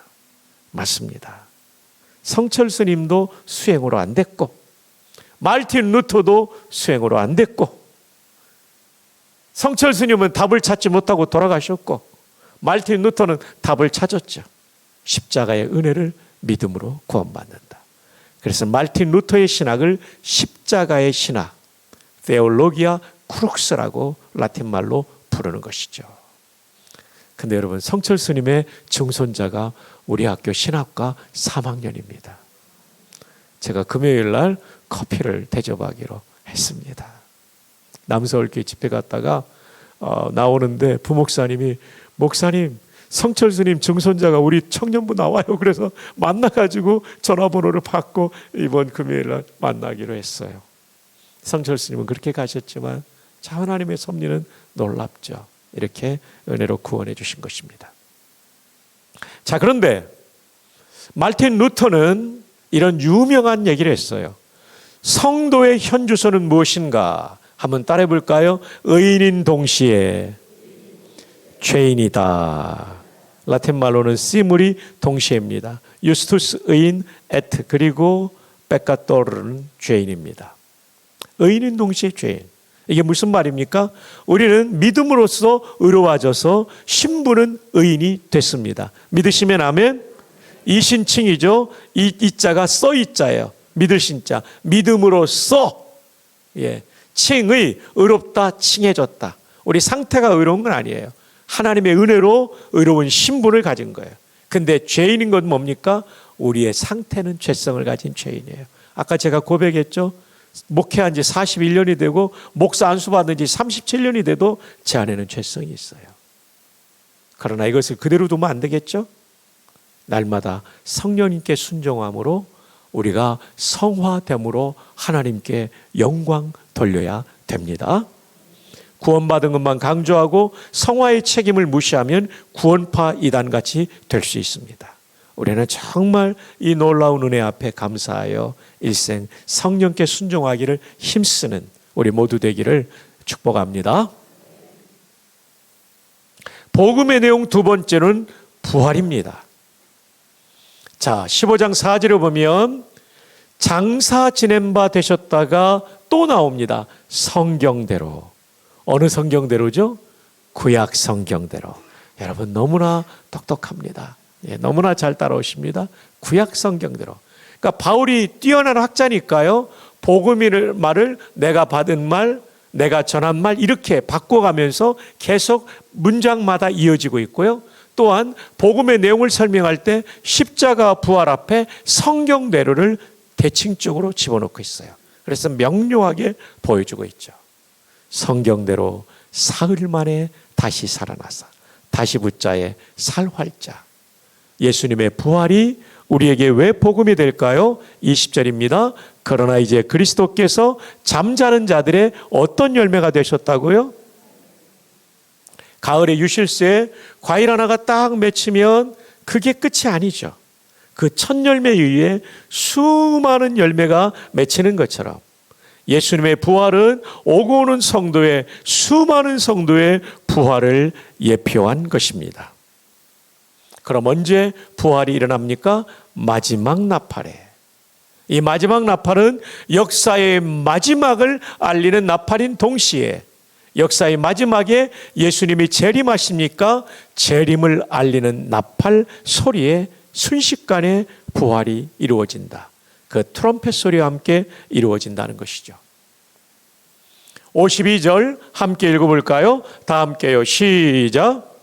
맞습니다. 성철 스님도 수행으로 안 됐고 마르틴 루터도 수행으로 안 됐고 성철 스님은 답을 찾지 못하고 돌아가셨고 마르틴 루터는 답을 찾았죠. 십자가의 은혜를 믿음으로 구원받는다. 그래서 마르틴 루터의 신학을 십자가의 신학, Theologia Crux라고 라틴말로 부르는 것이죠. 근데 여러분, 성철 스님의 증손자가 우리 학교 신학과 3학년입니다. 제가 금요일 날 커피를 대접하기로 했습니다. 남서울교회 집회 갔다가 나오는데 부목사님이 목사님, 성철 스님 증손자가 우리 청년부 나와요. 그래서 만나가지고 전화번호를 받고 이번 금요일 날 만나기로 했어요. 성철 스님은 그렇게 가셨지만 자, 하나님의 섭리는 놀랍죠. 이렇게 은혜로 구원해 주신 것입니다. 자, 그런데 마르틴 루터는 이런 유명한 얘기를 했어요. 성도의 현주소는 무엇인가? 한번 따라해 볼까요? 의인인 동시에 죄인이다. 라틴 말로는 시물이 동시에입니다. 유스투스 의인, 에트 그리고 페카토르는 죄인입니다. 의인인 동시에 죄인. 이게 무슨 말입니까? 우리는 믿음으로써 의로워져서 신부는 의인이 됐습니다. 믿으시면 아멘. 이신칭이죠. 이 자가 써이자예요. 믿을 신자. 믿음으로써 칭의 의롭다, 칭해졌다. 우리 상태가 의로운 건 아니에요. 하나님의 은혜로 의로운 신분을 가진 거예요. 근데 죄인인 건 뭡니까? 우리의 상태는 죄성을 가진 죄인이에요. 아까 제가 고백했죠. 목회한 지 41년이 되고 목사 안수 받은 지 37년이 돼도 제 안에는 죄성이 있어요. 그러나 이것을 그대로 두면 안 되겠죠? 날마다 성령님께 순종함으로 우리가 성화됨으로 하나님께 영광 돌려야 됩니다. 구원받은 것만 강조하고 성화의 책임을 무시하면 구원파 이단같이 될 수 있습니다. 우리는 정말 이 놀라운 은혜 앞에 감사하여 일생 성령께 순종하기를 힘쓰는 우리 모두 되기를 축복합니다. 복음의 내용 두 번째는 부활입니다. 자, 15장 4절에 보면 장사 지낸 바 되셨다가 또 나옵니다. 성경대로. 어느 성경대로죠? 구약 성경대로. 여러분 너무나 똑똑합니다. 너무나 잘 따라오십니다. 구약 성경대로. 그러니까 바울이 뛰어난 학자니까요. 복음의 말을 내가 받은 말, 내가 전한 말 이렇게 바꿔가면서 계속 문장마다 이어지고 있고요. 또한 복음의 내용을 설명할 때 십자가 부활 앞에 성경대로를 대칭적으로 집어넣고 있어요. 그래서 명료하게 보여주고 있죠. 성경대로 사흘 만에 다시 살아나사 다시 붙자에 살활자. 예수님의 부활이 우리에게 왜 복음이 될까요? 20절입니다. 그러나 이제 그리스도께서 잠자는 자들의 어떤 열매가 되셨다고요? 가을에 유실새에 과일 하나가 딱 맺히면 그게 끝이 아니죠. 그 첫 열매에 의해 수많은 열매가 맺히는 것처럼 예수님의 부활은 오고 오는 성도의 수많은 성도의 부활을 예표한 것입니다. 그럼 언제 부활이 일어납니까? 마지막 나팔에. 이 마지막 나팔은 역사의 마지막을 알리는 나팔인 동시에 역사의 마지막에 예수님이 재림하십니까? 재림을 알리는 나팔 소리에 순식간에 부활이 이루어진다. 그 트럼펫 소리와 함께 이루어진다는 것이죠. 52절 함께 읽어볼까요? 다 함께요. 시작.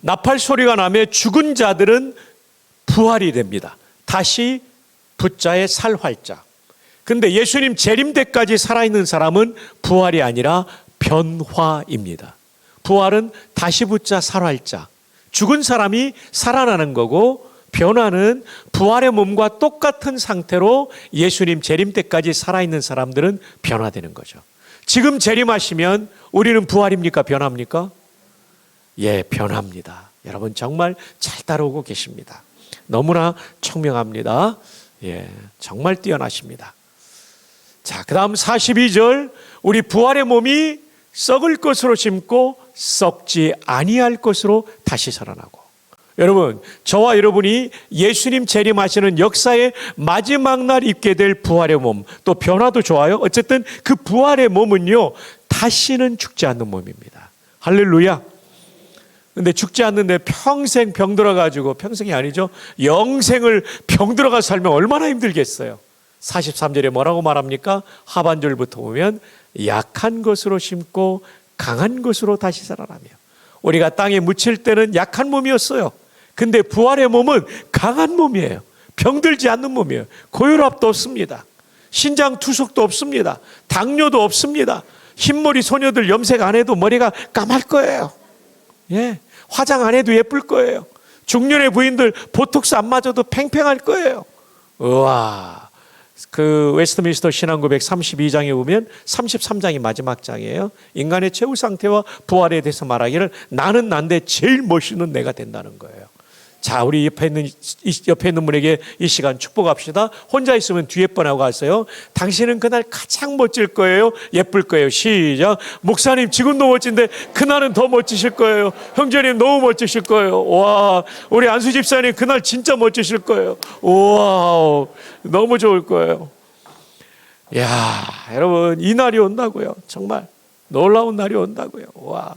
나팔 소리가 나며 죽은 자들은 부활이 됩니다. 다시 붙자에 살활자. 근데 예수님 재림 때까지 살아있는 사람은 부활이 아니라 변화입니다. 부활은 다시 붙자 살활자. 죽은 사람이 살아나는 거고 변화는 부활의 몸과 똑같은 상태로 예수님 재림 때까지 살아있는 사람들은 변화되는 거죠. 지금 재림하시면 우리는 부활입니까? 변합니까? 예, 변합니다. 여러분 정말 잘 따라오고 계십니다. 너무나 청명합니다. 예, 정말 뛰어나십니다. 자, 그 다음 42절, 우리 부활의 몸이 썩을 것으로 심고 썩지 아니할 것으로 다시 살아나고. 여러분, 저와 여러분이 예수님 재림하시는 역사의 마지막 날 입게 될 부활의 몸, 또 변화도 좋아요. 어쨌든 그 부활의 몸은요, 다시는 죽지 않는 몸입니다. 할렐루야. 근데 죽지 않는데 평생 병들어가지고, 평생이 아니죠, 영생을 병들어가 살면 얼마나 힘들겠어요. 43절에 뭐라고 말합니까? 하반절부터 보면 약한 것으로 심고 강한 것으로 다시 살아나며. 우리가 땅에 묻힐 때는 약한 몸이었어요. 근데 부활의 몸은 강한 몸이에요. 병들지 않는 몸이에요. 고혈압도 없습니다. 신장 투석도 없습니다. 당뇨도 없습니다. 흰머리 소녀들 염색 안 해도 머리가 까말 거예요. 예, 화장 안 해도 예쁠 거예요. 중년의 부인들 보톡스 안 맞아도 팽팽할 거예요. 우와. 그 웨스트민스터 신앙고백 32장에 보면 33장이 마지막 장이에요. 인간의 최후 상태와 부활에 대해서 말하기를 나는 난데 제일 멋있는 내가 된다는 거예요. 자, 우리 옆에 있는 분에게 이 시간 축복합시다. 혼자 있으면 뒤에 번하고 가세요. 당신은 그날 가장 멋질 거예요? 예쁠 거예요? 시작. 목사님 지금도 멋진데 그날은 더 멋지실 거예요. 형제님 너무 멋지실 거예요. 와, 우리 안수 집사님 그날 진짜 멋지실 거예요. 와, 너무 좋을 거예요. 야, 여러분 이 날이 온다고요. 정말 놀라운 날이 온다고요. 와.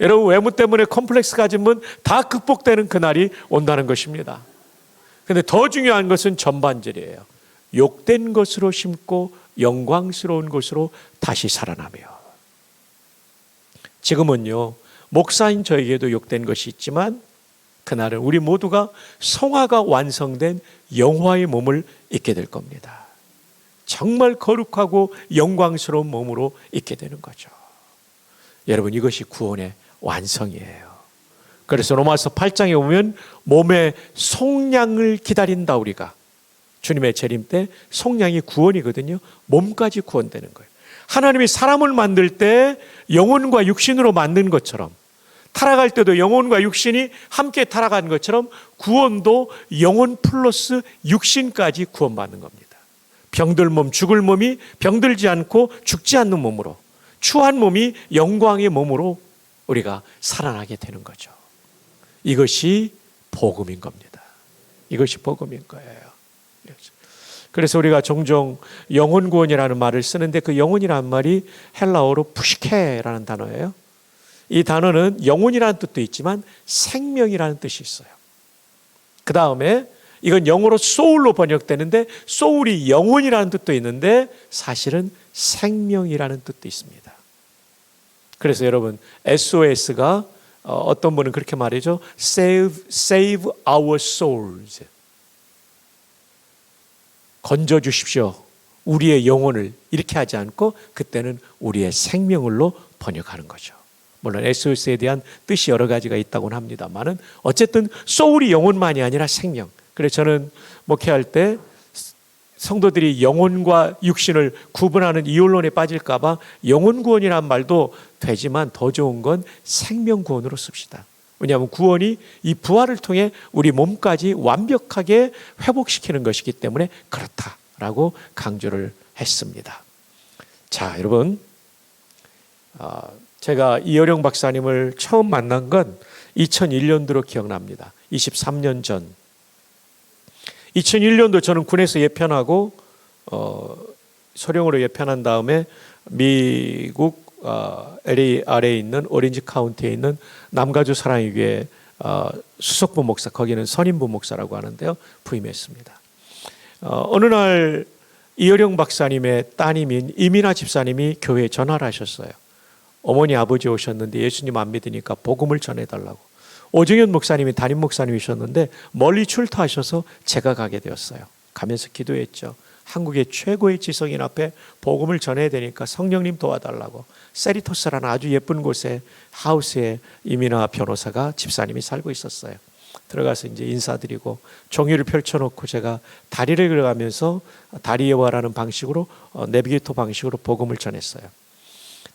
여러분 외모 때문에 컴플렉스 가진 분 다 극복되는 그날이 온다는 것입니다. 그런데 더 중요한 것은 전반절이에요. 욕된 것으로 심고 영광스러운 것으로 다시 살아나며. 지금은요, 목사인 저에게도 욕된 것이 있지만 그날은 우리 모두가 성화가 완성된 영화의 몸을 입게 될 겁니다. 정말 거룩하고 영광스러운 몸으로 입게 되는 거죠. 여러분 이것이 구원의 완성이에요. 그래서 로마서 8장에 보면 몸의 속량을 기다린다. 우리가 주님의 재림 때 속량이 구원이거든요. 몸까지 구원되는 거예요. 하나님이 사람을 만들 때 영혼과 육신으로 만든 것처럼, 타락할 때도 영혼과 육신이 함께 타락한 것처럼 구원도 영혼 플러스 육신까지 구원받는 겁니다. 병들 몸, 죽을 몸이 병들지 않고 죽지 않는 몸으로, 추한 몸이 영광의 몸으로 우리가 살아나게 되는 거죠. 이것이 복음인 겁니다. 이것이 복음인 거예요. 그래서 우리가 종종 영혼 구원이라는 말을 쓰는데 그 영혼이라는 말이 헬라어로 푸시케라는 단어예요. 이 단어는 영혼이라는 뜻도 있지만 생명이라는 뜻이 있어요. 그 다음에 이건 영어로 소울로 번역되는데 소울이 영혼이라는 뜻도 있는데 사실은 생명이라는 뜻도 있습니다. 그래서 여러분 SOS가 어떤 분은 그렇게 말이죠. Save our souls. 건져 주십시오. 우리의 영혼을, 이렇게 하지 않고 그때는 우리의 생명을로 번역하는 거죠. 물론 SOS에 대한 뜻이 여러 가지가 있다고는 합니다만은 어쨌든 소울이 영혼만이 아니라 생명. 그래서 저는 목회할 때 성도들이 영혼과 육신을 구분하는 이혼론에 빠질까 봐 영혼 구원이란 말도 되지만 더 좋은 건 생명 구원으로 씁시다. 왜냐하면 구원이 이 부활을 통해 우리 몸까지 완벽하게 회복시키는 것이기 때문에 그렇다라고 강조를 했습니다. 자, 여러분, 제가 이어령 박사님을 처음 만난 건 2001년도로 기억납니다. 23년 전. 2001년도 저는 군에서 예편하고 소령으로 예편한 다음에 미국 LA 아래에 있는 오렌지 카운티에 있는 남가주 사랑의 교회 수석부 목사, 거기는 선임부 목사라고 하는데요, 부임했습니다. 어느 날 이어령 박사님의 따님인 이민아 집사님이 교회에 전화를 하셨어요. 어머니 아버지 오셨는데 예수님 안 믿으니까 복음을 전해달라고. 오정현 목사님이 담임 목사님이셨는데 멀리 출타하셔서 제가 가게 되었어요. 가면서 기도했죠. 한국의 최고의 지성인 앞에 복음을 전해야 되니까 성령님 도와달라고. 세리토스라는 아주 예쁜 곳에 하우스에 이민아 변호사가 집사님이 살고 있었어요. 들어가서 이제 인사드리고 종이를 펼쳐놓고 제가 다리를 걸어가면서 다리에 와라는 방식으로 내비게이터 방식으로 복음을 전했어요.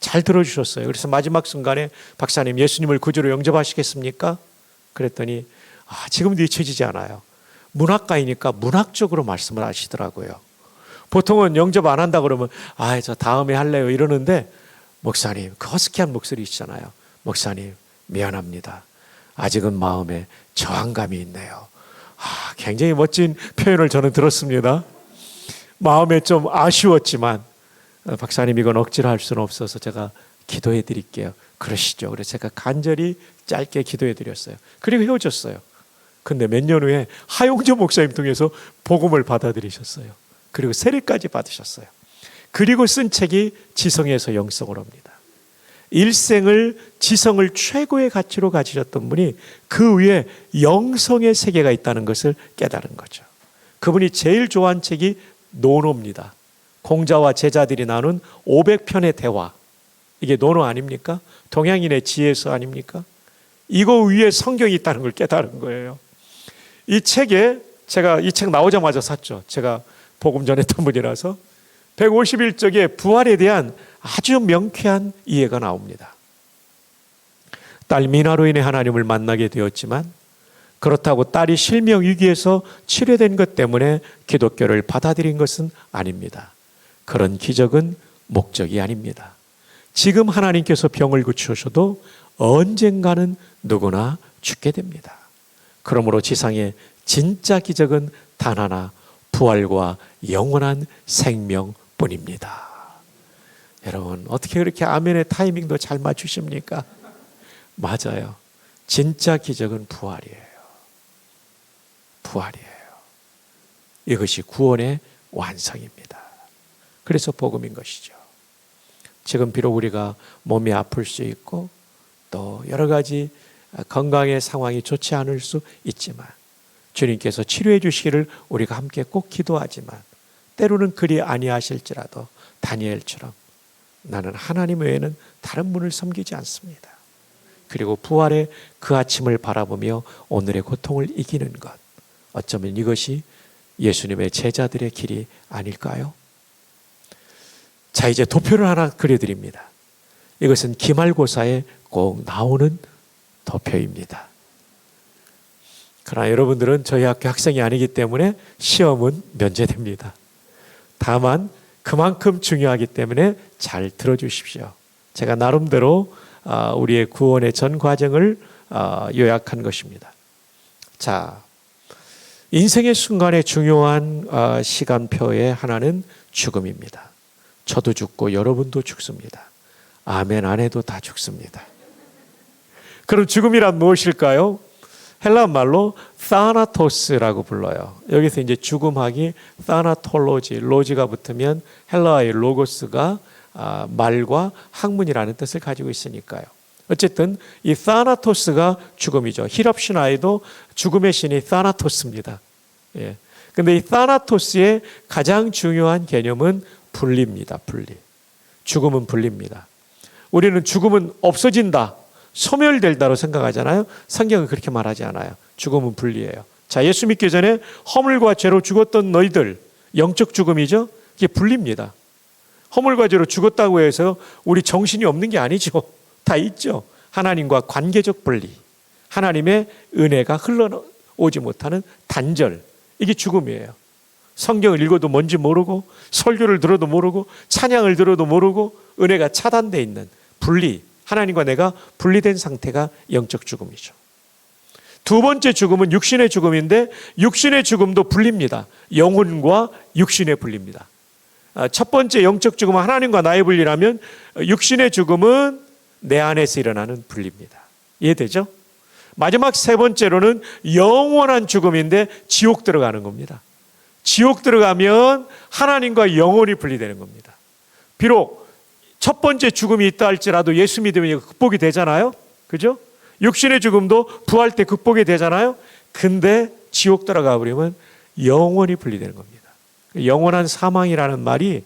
잘 들어주셨어요. 그래서 마지막 순간에 박사님 예수님을 구주로 영접하시겠습니까? 그랬더니 지금도 잊혀지지 않아요. 문학가이니까 문학적으로 말씀을 하시더라고요. 보통은 영접 안 한다 그러면 저 다음에 할래요 이러는데 목사님 그 허스키한 목소리 있잖아요. 목사님 미안합니다. 아직은 마음에 저항감이 있네요. 굉장히 멋진 표현을 저는 들었습니다. 마음에 좀 아쉬웠지만 박사님 이건 억지로 할 수는 없어서 제가 기도해 드릴게요. 그러시죠. 그래서 제가 간절히 짧게 기도해 드렸어요. 그리고 헤어졌어요. 근데 몇 년 후에 하용조 목사님 통해서 복음을 받아들이셨어요. 그리고 세례까지 받으셨어요. 그리고 쓴 책이 지성에서 영성을 옵니다. 일생을 지성을 최고의 가치로 가지셨던 분이 그 위에 영성의 세계가 있다는 것을 깨달은 거죠. 그분이 제일 좋아한 책이 논어입니다. 공자와 제자들이 나눈 500편의 대화. 이게 논어 아닙니까? 동양인의 지혜서 아닙니까? 이거 위에 성경이 있다는 걸 깨달은 거예요. 이 책에 제가 이 책 나오자마자 샀죠. 제가 복음 전했던 분이라서 151쪽에 부활에 대한 아주 명쾌한 이해가 나옵니다. 딸 미나로 인해 하나님을 만나게 되었지만 그렇다고 딸이 실명 위기에서 치료된 것 때문에 기독교를 받아들인 것은 아닙니다. 그런 기적은 목적이 아닙니다. 지금 하나님께서 병을 고치셔도 언젠가는 누구나 죽게 됩니다. 그러므로 지상의 진짜 기적은 단 하나, 부활과 영원한 생명뿐입니다. 여러분 어떻게 그렇게 아멘의 타이밍도 잘 맞추십니까? 맞아요. 진짜 기적은 부활이에요. 부활이에요. 이것이 구원의 완성입니다. 그래서 복음인 것이죠. 지금 비록 우리가 몸이 아플 수 있고 또 여러 가지 건강의 상황이 좋지 않을 수 있지만 주님께서 치료해 주시기를 우리가 함께 꼭 기도하지만 때로는 그리 아니하실지라도 다니엘처럼 나는 하나님 외에는 다른 분을 섬기지 않습니다. 그리고 부활의 그 아침을 바라보며 오늘의 고통을 이기는 것, 어쩌면 이것이 예수님의 제자들의 길이 아닐까요? 자, 이제 도표를 하나 그려드립니다. 이것은 기말고사에 꼭 나오는 도표입니다. 그러나 여러분들은 저희 학교 학생이 아니기 때문에 시험은 면제됩니다. 다만 그만큼 중요하기 때문에 잘 들어주십시오. 제가 나름대로 우리의 구원의 전 과정을 요약한 것입니다. 자, 인생의 순간에 중요한 시간표의 하나는 죽음입니다. 저도 죽고 여러분도 죽습니다. 아멘 안 해도 다 죽습니다. 그럼 죽음이란 무엇일까요? 헬라 말로 타나토스라고 불러요. 여기서 이제 죽음하기 타나톨로지, 로지가 붙으면 헬라어의 로고스가 말과 학문이라는 뜻을 가지고 있으니까요. 어쨌든 이 타나토스가 죽음이죠. 히랍 신화에도 죽음의 신이 타나토스입니다. 예. 근데 이 타나토스의 가장 중요한 개념은 분리입니다. 분리. 죽음은 분리입니다. 우리는 죽음은 없어진다, 소멸될다로 생각하잖아요. 성경은 그렇게 말하지 않아요. 죽음은 분리예요. 자, 예수 믿기 전에 허물과 죄로 죽었던 너희들, 영적 죽음이죠. 이게 분리입니다. 허물과 죄로 죽었다고 해서 우리 정신이 없는 게 아니죠. 다 있죠. 하나님과 관계적 분리, 하나님의 은혜가 흘러오지 못하는 단절, 이게 죽음이에요. 성경을 읽어도 뭔지 모르고 설교를 들어도 모르고 찬양을 들어도 모르고 은혜가 차단되어 있는 분리, 하나님과 내가 분리된 상태가 영적 죽음이죠. 두 번째 죽음은 육신의 죽음인데 육신의 죽음도 분리입니다. 영혼과 육신의 분리입니다. 첫 번째 영적 죽음은 하나님과 나의 분리라면 육신의 죽음은 내 안에서 일어나는 분리입니다. 이해되죠? 마지막 세 번째로는 영원한 죽음인데 지옥 들어가는 겁니다. 지옥 들어가면 하나님과 영혼이 분리되는 겁니다. 비록 첫 번째 죽음이 있다 할지라도 예수 믿으면 극복이 되잖아요. 그죠? 육신의 죽음도 부활 때 극복이 되잖아요. 근데 지옥 들어가 버리면 영원히 분리되는 겁니다. 영원한 사망이라는 말이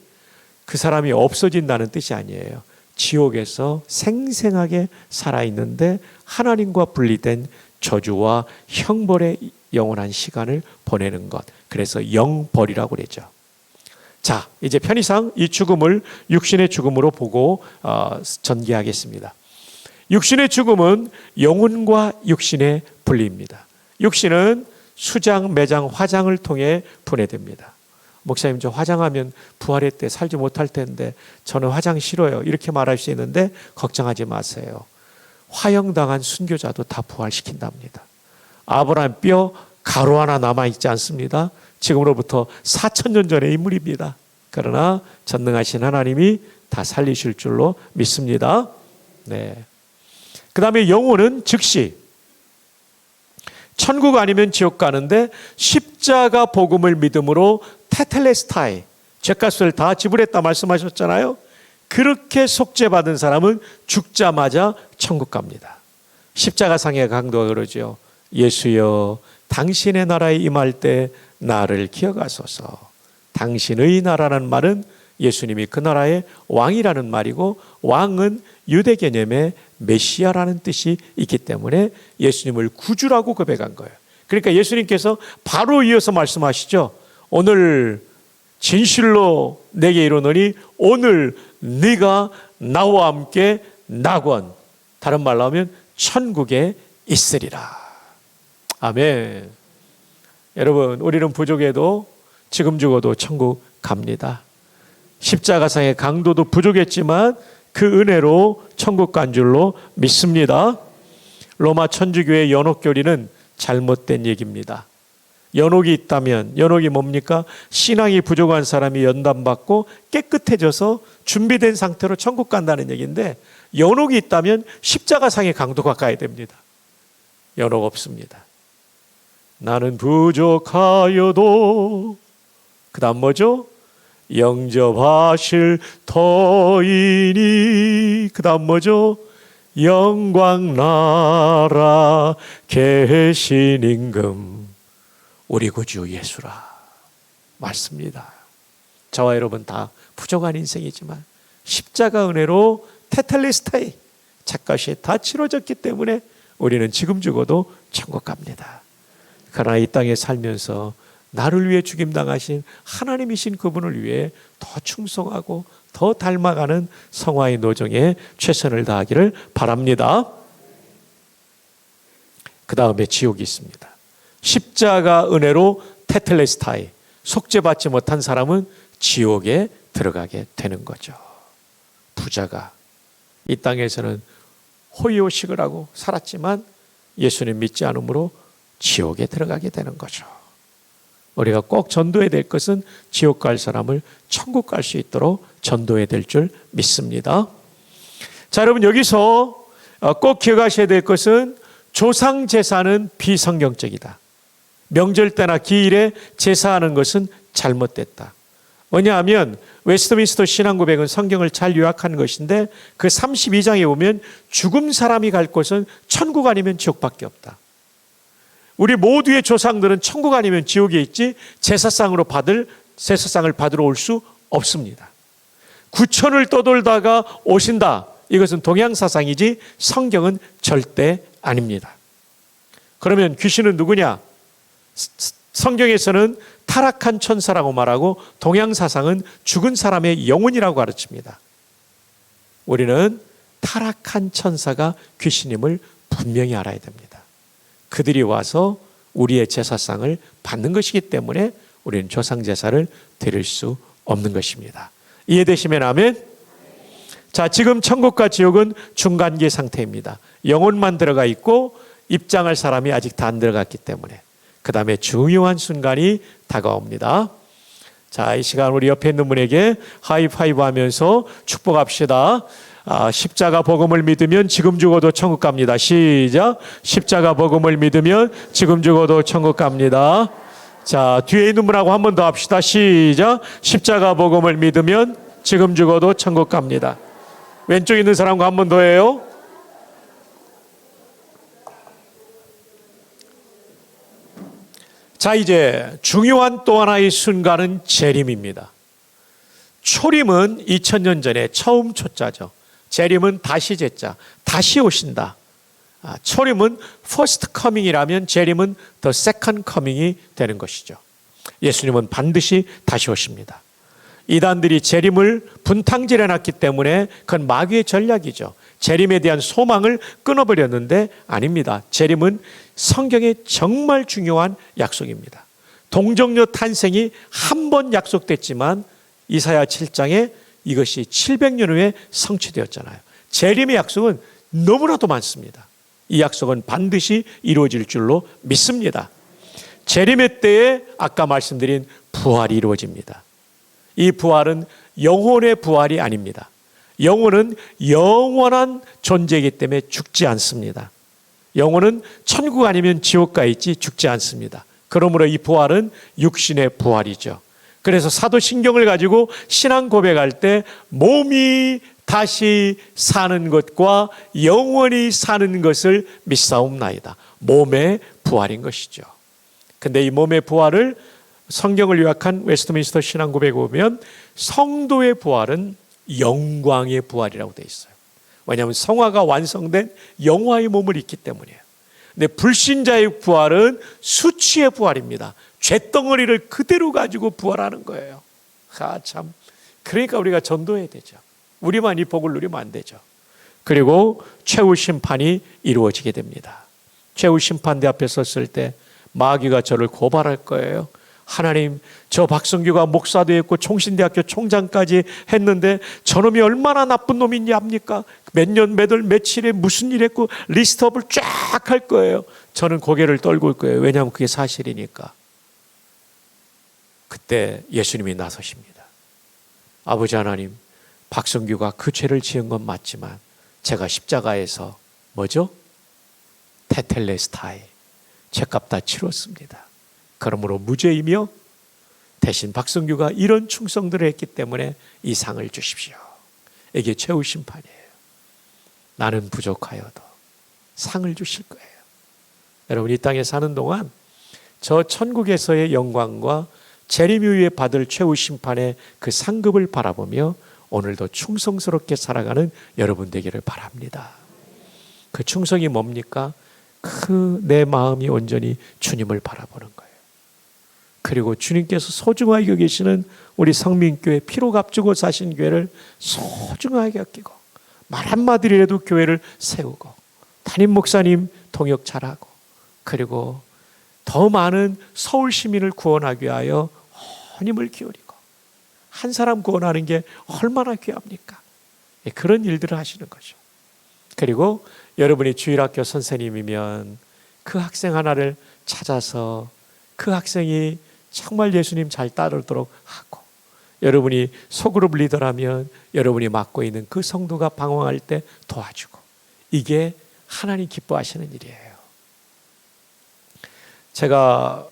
그 사람이 없어진다는 뜻이 아니에요. 지옥에서 생생하게 살아있는데 하나님과 분리된 저주와 형벌의 영원한 시간을 보내는 것. 그래서 영벌이라고 그러죠. 자, 이제 편의상 이 죽음을 육신의 죽음으로 보고 전개하겠습니다. 육신의 죽음은 영혼과 육신의 분리입니다. 육신은 수장, 매장, 화장을 통해 분해됩니다. 목사님, 저 화장하면 부활의 때 살지 못할 텐데 저는 화장 싫어요, 이렇게 말할 수 있는데 걱정하지 마세요. 화형당한 순교자도 다 부활시킨답니다. 아브라함 뼈 가루 하나 남아있지 않습니다. 지금으로부터 4,000년 전의 인물입니다. 그러나 전능하신 하나님이 다 살리실 줄로 믿습니다. 네. 그 다음에 영혼은 즉시 천국 아니면 지옥 가는데 십자가 복음을 믿음으로 테텔레스타이, 죄값을 다 지불했다 말씀하셨잖아요. 그렇게 속죄받은 사람은 죽자마자 천국 갑니다. 십자가상의 강도가 그러죠. 예수여, 당신의 나라에 임할 때 나를 기억하소서. 당신의 나라라는 말은 예수님이 그 나라의 왕이라는 말이고, 왕은 유대 개념의 메시아라는 뜻이 있기 때문에 예수님을 구주라고 고백한 거예요. 그러니까 예수님께서 바로 이어서 말씀하시죠. 오늘 진실로 내게 이르노니 오늘 네가 나와 함께 낙원, 다른 말로 하면 천국에 있으리라. 아멘. 여러분, 우리는 부족해도 지금 죽어도 천국 갑니다. 십자가상의 강도도 부족했지만 그 은혜로 천국 간 줄로 믿습니다. 로마 천주교의 연옥교리는 잘못된 얘기입니다. 연옥이 있다면, 연옥이 뭡니까? 신앙이 부족한 사람이 연단받고 깨끗해져서 준비된 상태로 천국 간다는 얘기인데, 연옥이 있다면 십자가상의 강도가 가야 됩니다. 연옥 없습니다. 나는 부족하여도, 그 다음 뭐죠? 영접하실 터이니, 그 다음 뭐죠? 영광 나라 계신 임금 우리 구주 예수라. 맞습니다. 저와 여러분 다 부족한 인생이지만 십자가 은혜로 테텔레스타이, 잣값이 다 치러졌기 때문에 우리는 지금 죽어도 천국 갑니다. 그러나 이 땅에 살면서 나를 위해 죽임당하신 하나님이신 그분을 위해 더 충성하고 더 닮아가는 성화의 노정에 최선을 다하기를 바랍니다. 그 다음에 지옥이 있습니다. 십자가 은혜로 테텔레스타이, 속죄받지 못한 사람은 지옥에 들어가게 되는 거죠. 부자가 이 땅에서는 호의호식을 하고 살았지만 예수님 믿지 않으므로 지옥에 들어가게 되는 거죠. 우리가 꼭 전도해야 될 것은 지옥 갈 사람을 천국 갈 수 있도록 전도해야 될 줄 믿습니다. 자, 여러분, 여기서 꼭 기억하셔야 될 것은 조상 제사는 비성경적이다. 명절 때나 기일에 제사하는 것은 잘못됐다. 뭐냐하면 웨스트민스터 신앙고백은 성경을 잘 요약하는 것인데, 그 32장에 보면 죽은 사람이 갈 곳은 천국 아니면 지옥밖에 없다. 우리 모두의 조상들은 천국 아니면 지옥에 있지 제사상을 받으러 올 수 없습니다. 구천을 떠돌다가 오신다. 이것은 동양사상이지 성경은 절대 아닙니다. 그러면 귀신은 누구냐? 성경에서는 타락한 천사라고 말하고 동양사상은 죽은 사람의 영혼이라고 가르칩니다. 우리는 타락한 천사가 귀신임을 분명히 알아야 됩니다. 그들이 와서 우리의 제사상을 받는 것이기 때문에 우리는 조상제사를 드릴 수 없는 것입니다. 이해되시면 아멘. 자, 지금 천국과 지옥은 중간계 상태입니다. 영혼만 들어가 있고 입장할 사람이 아직 다 안 들어갔기 때문에 그 다음에 중요한 순간이 다가옵니다. 자, 이 시간 우리 옆에 있는 분에게 하이파이브 하면서 축복합시다. 십자가 복음을 믿으면 지금 죽어도 천국 갑니다. 시작. 십자가 복음을 믿으면 지금 죽어도 천국 갑니다. 자, 뒤에 있는 분하고 한 번 더 합시다. 시작. 십자가 복음을 믿으면 지금 죽어도 천국 갑니다. 왼쪽에 있는 사람과 한 번 더 해요. 자, 이제 중요한 또 하나의 순간은 재림입니다. 초림은 2000년 전에 처음 초자죠. 재림은 다시 제자, 다시 오신다. 초림은 first coming이라면 재림은 the second coming이 되는 것이죠. 예수님은 반드시 다시 오십니다. 이단들이 재림을 분탕질해 놨기 때문에 그건 마귀의 전략이죠. 재림에 대한 소망을 끊어버렸는데 아닙니다. 재림은 성경에 정말 중요한 약속입니다. 동정녀 탄생이 한 번 약속됐지만 이사야 7장에 이것이 700년 후에 성취되었잖아요. 재림의 약속은 너무나도 많습니다. 이 약속은 반드시 이루어질 줄로 믿습니다. 재림의 때에 아까 말씀드린 부활이 이루어집니다. 이 부활은 영혼의 부활이 아닙니다. 영혼은 영원한 존재이기 때문에 죽지 않습니다. 영혼은 천국 아니면 지옥 가 있지 죽지 않습니다. 그러므로 이 부활은 육신의 부활이죠. 그래서 사도신경을 가지고 신앙 고백할 때 몸이 다시 사는 것과 영원히 사는 것을 믿사옵나이다. 몸의 부활인 것이죠. 근데 이 몸의 부활을 성경을 요약한 웨스트민스터 신앙 고백에 보면 성도의 부활은 영광의 부활이라고 되어 있어요. 왜냐하면 성화가 완성된 영화의 몸을 입기 때문이에요. 근데 불신자의 부활은 수치의 부활입니다. 쇳덩어리를 그대로 가지고 부활하는 거예요. 참. 그러니까 우리가 전도해야 되죠. 우리만 이 복을 누리면 안 되죠. 그리고 최후 심판이 이루어지게 됩니다. 최후 심판대 앞에 섰을 때 마귀가 저를 고발할 거예요. 하나님, 저 박성규가 목사도 했고 총신대학교 총장까지 했는데 저놈이 얼마나 나쁜 놈인지 압니까? 몇 년, 몇 월, 며칠에 무슨 일 했고 리스트업을 쫙 할 거예요. 저는 고개를 떨굴 거예요. 왜냐하면 그게 사실이니까. 그때 예수님이 나서십니다. 아버지 하나님, 박성규가 그 죄를 지은 건 맞지만 제가 십자가에서 뭐죠? 테텔레스타이, 죄값 다 치렀습니다. 그러므로 무죄이며 대신 박성규가 이런 충성들을 했기 때문에 이 상을 주십시오. 이게 최후 심판이에요. 나는 부족하여도 상을 주실 거예요. 여러분, 이 땅에 사는 동안 저 천국에서의 영광과 재림 이후에 받을 최후 심판의 그 상급을 바라보며 오늘도 충성스럽게 살아가는 여러분 되기를 바랍니다. 그 충성이 뭡니까? 그 내 마음이 온전히 주님을 바라보는 거예요. 그리고 주님께서 소중하게 여기시는 우리 성민교회, 피로 값주고 사신 교회를 소중하게 여기고 말 한마디라도 교회를 세우고 담임 목사님 통역 잘하고 그리고 더 많은 서울 시민을 구원하기 위하여 온 힘을 기울이고 한 사람 구원하는 게 얼마나 귀합니까? 그런 일들을 하시는 거죠. 그리고 여러분이 주일학교 선생님이면 그 학생 하나를 찾아서 그 학생이 정말 예수님 잘 따르도록 하고, 여러분이 소그룹 리더라면 여러분이 맡고 있는 그 성도가 방황할 때 도와주고, 이게 하나님 기뻐하시는 일이에요. 제가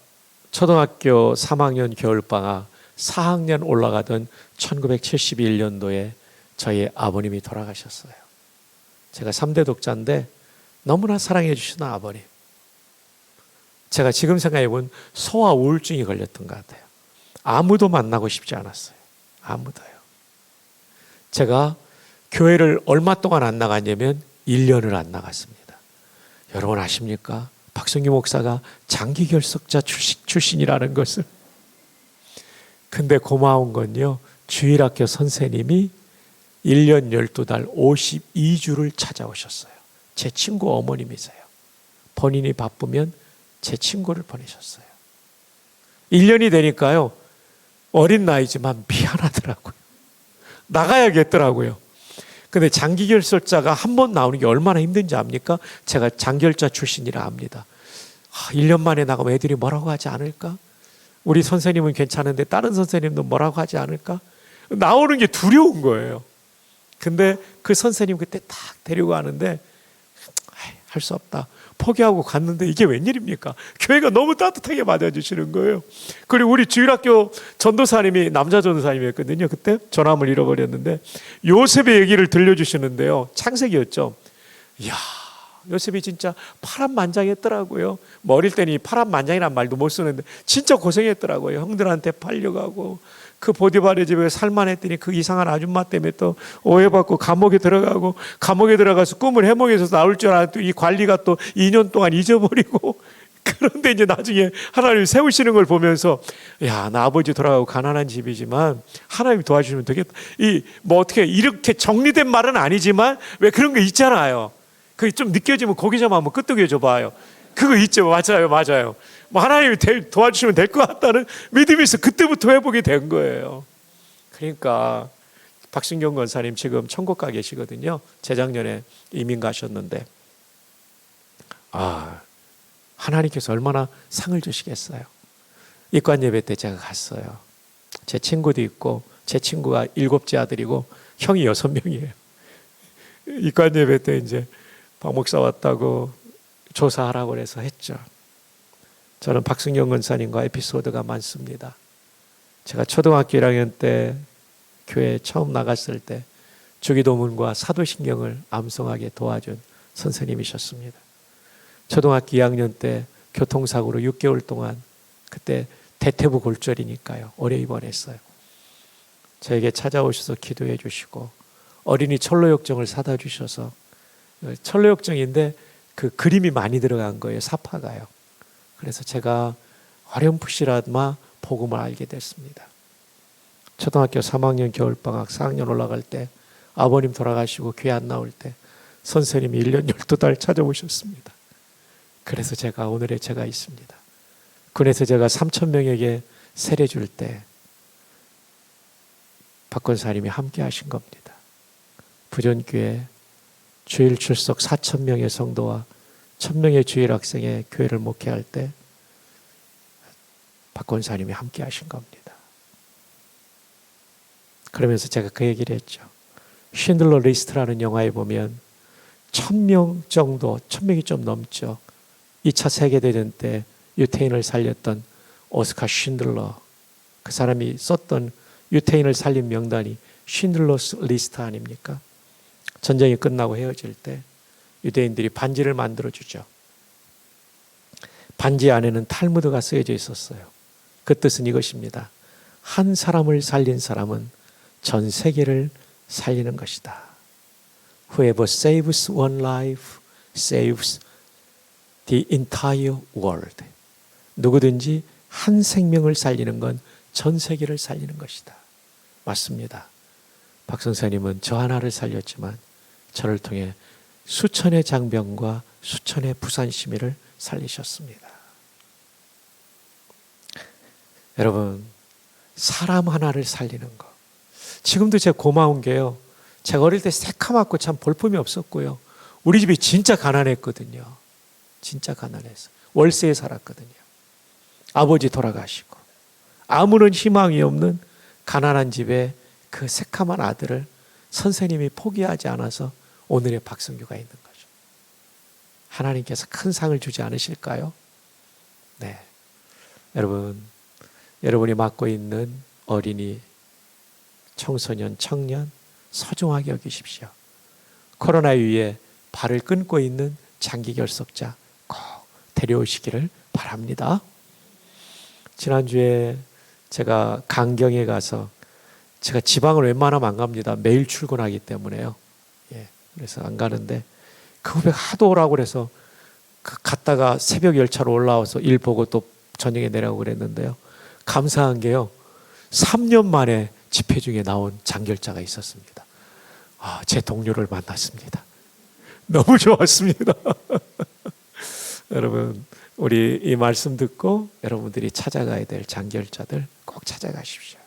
초등학교 3학년 겨울방학 4학년 올라가던 1971년도에 저희 아버님이 돌아가셨어요. 제가 3대 독자인데 너무나 사랑해 주시는 아버님. 제가 지금 생각해보면 소아 우울증이 걸렸던 것 같아요. 아무도 만나고 싶지 않았어요. 아무도요. 제가 교회를 얼마 동안 안 나갔냐면 1년을 안 나갔습니다. 여러분 아십니까? 박성규 목사가 장기 결석자 출신이라는 것을. 근데 고마운 건요, 주일학교 선생님이 1년 12달 52주를 찾아오셨어요. 제 친구 어머님이세요. 본인이 바쁘면 제 친구를 보내셨어요. 1년이 되니까요, 어린 나이지만 미안하더라고요. 나가야겠더라고요. 근데 장기결석자가 한 번 나오는 게 얼마나 힘든지 압니까? 제가 장결자 출신이라 압니다. 1년 만에 나가면 애들이 뭐라고 하지 않을까? 우리 선생님은 괜찮은데 다른 선생님도 뭐라고 하지 않을까? 나오는 게 두려운 거예요. 근데 그 선생님 그때 딱 데리고 가는데 할 수 없다. 포기하고 갔는데 이게 웬일입니까? 교회가 너무 따뜻하게 맞아주시는 거예요. 그리고 우리 주일학교 전도사님이 남자 전도사님이었거든요. 그때 전함을 잃어버렸는데 요셉의 얘기를 들려주시는데요. 창세기였죠. 이야, 요셉이 진짜 파란만장했더라고요. 뭐 어릴 때는 이 파란만장이란 말도 못 쓰는데 진짜 고생했더라고요. 형들한테 팔려가고 그 보디발의 집에 살만했더니 그 이상한 아줌마 때문에 또 오해받고 감옥에 들어가고, 감옥에 들어가서 꿈을 해몽해서 나올 줄 알았더니 이 관리가 또 2년 동안 잊어버리고 그런데 이제 나중에 하나님이 세우시는 걸 보면서 야, 나 아버지 돌아가고 가난한 집이지만 하나님 도와주시면 되겠다. 뭐 어떻게 이렇게 정리된 말은 아니지만 왜 그런 거 있잖아요. 그게 좀 느껴지면 고개 좀 한번 끄덕여 줘 봐요. 그거 있죠. 맞아요. 뭐 하나님이 도와주시면 될 것 같다는 믿음이 있어. 그때부터 회복이 된 거예요. 그러니까 박신경 권사님 지금 천국 가 계시거든요. 재작년에 이민 가셨는데 하나님께서 얼마나 상을 주시겠어요. 입관 예배 때 제가 갔어요. 제 친구도 있고 제 친구가 7째 아들이고 형이 6명이에요. 입관 예배 때 이제 박 목사 왔다고 조사하라고 그래서 했죠. 저는 박승경 권사님과 에피소드가 많습니다. 제가 초등학교 1학년 때 교회 처음 나갔을 때 주기도문과 사도신경을 암송하게 도와준 선생님이셨습니다. 초등학교 2학년 때 교통사고로 6개월 동안 그때 대퇴부 골절이니까요. 오래 입원했어요. 저에게 찾아오셔서 기도해 주시고 어린이 철로역정을 사다 주셔서 철로역정인데 그 그림이 많이 들어간 거예요. 사파가요. 그래서 제가 어렴풋이라마 복음을 알게 됐습니다. 초등학교 3학년 겨울방학 4학년 올라갈 때 아버님 돌아가시고 교회 안 나올 때 선생님이 1년 12달 찾아오셨습니다. 그래서 제가 오늘의 제가 있습니다. 군에서 제가 3,000명에게 세례 줄 때 박 권사님이 함께 하신 겁니다. 부전교회 주일 출석 4,000명의 성도와 1,000명의 주일 학생의 교회를 목회할 때 박 권사님이 함께 하신 겁니다. 그러면서 제가 그 얘기를 했죠. 쉰들러 리스트라는 영화에 보면 1,000명 정도, 1,000명이 좀 넘죠. 2차 세계대전 때 유태인을 살렸던 오스카 쉰들러, 그 사람이 썼던 유태인을 살린 명단이 쉰들러스 리스트 아닙니까? 전쟁이 끝나고 헤어질 때 유대인들이 반지를 만들어주죠. 반지 안에는 탈무드가 쓰여져 있었어요. 그 뜻은 이것입니다. 한 사람을 살린 사람은 전 세계를 살리는 것이다. Whoever saves one life saves the entire world. 누구든지 한 생명을 살리는 건 전 세계를 살리는 것이다. 맞습니다. 박 선생님은 저 하나를 살렸지만 저를 통해 수천의 장병과 수천의 부산 시민을 살리셨습니다. 여러분, 사람 하나를 살리는 거. 지금도 제가 고마운 게요. 제가 어릴 때 새카맣고 참 볼품이 없었고요. 우리 집이 진짜 가난했거든요. 진짜 가난해서. 월세에 살았거든요. 아버지 돌아가시고 아무런 희망이 없는 가난한 집에 그 새카만 아들을 선생님이 포기하지 않아서 오늘의 박성규가 있는 거죠. 하나님께서 큰 상을 주지 않으실까요? 네. 여러분이 맡고 있는 어린이, 청소년, 청년 소중하게 여기십시오. 코로나 위에 발을 끊고 있는 장기 결석자 꼭 데려오시기를 바랍니다. 지난주에 제가 강경에 가서 제가 지방을 웬만하면 안 갑니다. 매일 출근하기 때문에요. 그래서 안 가는데 그 후배 하도 오라고 그래서 갔다가 새벽 열차로 올라와서 일 보고 또 저녁에 내려가고 그랬는데요. 감사한 게요. 3년 만에 집회 중에 나온 장결자가 있었습니다. 제 동료를 만났습니다. 너무 좋았습니다. 여러분, 우리 이 말씀 듣고 여러분들이 찾아가야 될 장결자들 꼭 찾아가십시오.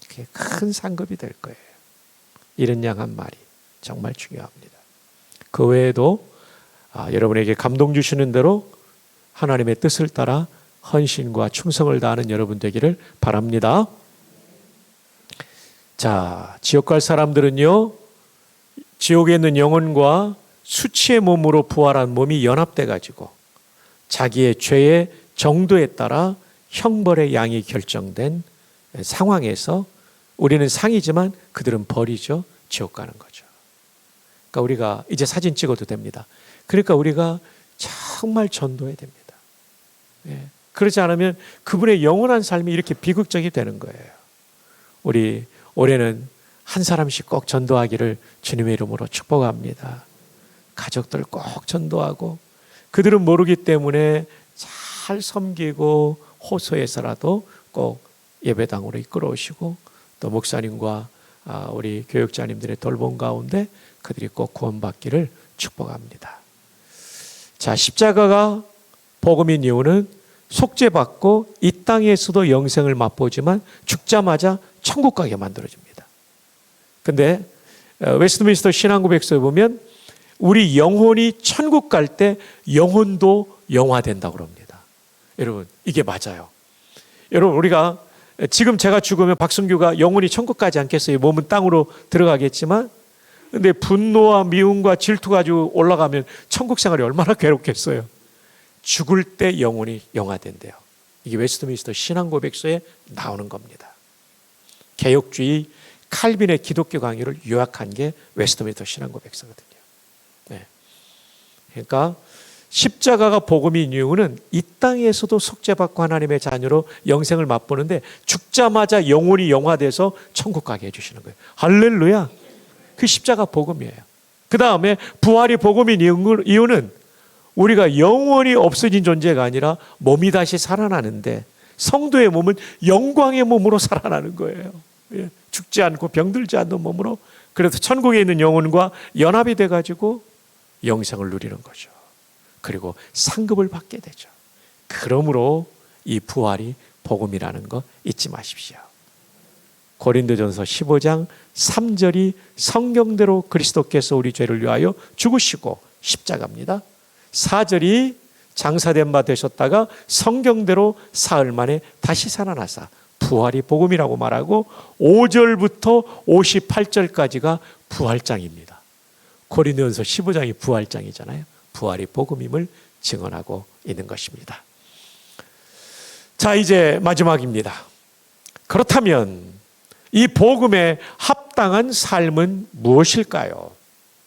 그게 큰 상급이 될 거예요. 이런 양 한 마리 정말 중요합니다. 그 외에도 여러분에게 감동 주시는 대로 하나님의 뜻을 따라 헌신과 충성을 다하는 여러분 되기를 바랍니다. 자, 지옥 갈 사람들은요, 지옥에 있는 영혼과 수치의 몸으로 부활한 몸이 연합돼 가지고 자기의 죄의 정도에 따라 형벌의 양이 결정된 상황에서 우리는 상이지만 그들은 벌이죠. 지옥 가는 거죠. 그러니까 우리가 이제 사진 찍어도 됩니다. 그러니까 우리가 정말 전도해야 됩니다. 그렇지 않으면 그분의 영원한 삶이 이렇게 비극적이 되는 거예요. 우리 올해는 한 사람씩 꼭 전도하기를 주님의 이름으로 축복합니다. 가족들 꼭 전도하고 그들은 모르기 때문에 잘 섬기고 호소해서라도 꼭 예배당으로 이끌어오시고 또 목사님과 우리 교육자님들의 돌봄 가운데 그들이 꼭 구원받기를 축복합니다. 자, 십자가가 복음인 이유는 속죄받고 이 땅에서도 영생을 맛보지만 죽자마자 천국 가게 만들어줍니다. 근데 웨스트민스터 신앙고백서에 보면 우리 영혼이 천국 갈 때 영혼도 영화된다고 합니다. 여러분, 이게 맞아요. 여러분, 우리가 지금 제가 죽으면 박승규가 영혼이 천국 가지 않겠어요? 몸은 땅으로 들어가겠지만, 근데 분노와 미움과 질투 가지고 올라가면 천국 생활이 얼마나 괴롭겠어요. 죽을 때 영혼이 영화된대요. 이게 웨스트민스터 신앙고백서에 나오는 겁니다. 개혁주의 칼빈의 기독교 강의를 요약한 게 웨스트민스터 신앙고백서거든요. 네. 그러니까 십자가가 복음인 이유는 이 땅에서도 속죄받고 하나님의 자녀로 영생을 맛보는데 죽자마자 영혼이 영화돼서 천국 가게 해주시는 거예요. 할렐루야. 그 십자가 복음이에요. 그 다음에 부활이 복음인 이유는 우리가 영원히 없어진 존재가 아니라 몸이 다시 살아나는데 성도의 몸은 영광의 몸으로 살아나는 거예요. 죽지 않고 병들지 않는 몸으로. 그래서 천국에 있는 영혼과 연합이 돼가지고 영생을 누리는 거죠. 그리고 상급을 받게 되죠. 그러므로 이 부활이 복음이라는 거 잊지 마십시오. 고린도전서 15장 3절이 성경대로 그리스도께서 우리 죄를 위하여 죽으시고 십자가입니다. 4절이 장사된 바 되셨다가 성경대로 사흘 만에 다시 살아나사 부활이 복음이라고 말하고 5절부터 58절까지가 부활장입니다. 고린도전서 15장이 부활장이잖아요. 부활이 복음임을 증언하고 있는 것입니다. 자, 이제 마지막입니다. 그렇다면 이 복음에 합당한 삶은 무엇일까요?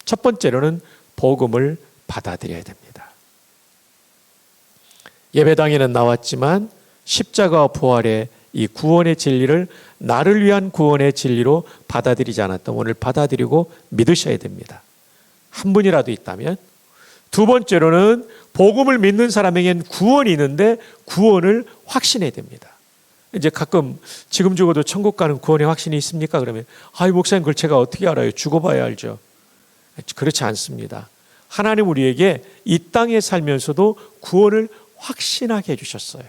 첫 번째로는 복음을 받아들여야 됩니다. 예배당에는 나왔지만 십자가와 부활의 이 구원의 진리를 나를 위한 구원의 진리로 받아들이지 않았던 오늘 받아들이고 믿으셔야 됩니다. 한 분이라도 있다면. 두 번째로는 복음을 믿는 사람에겐 구원이 있는데 구원을 확신해야 됩니다. 이제 가끔 지금 죽어도 천국 가는 구원의 확신이 있습니까? 그러면 목사님 그걸 제가 어떻게 알아요? 죽어봐야 알죠. 그렇지 않습니다. 하나님 우리에게 이 땅에 살면서도 구원을 확신하게 해주셨어요.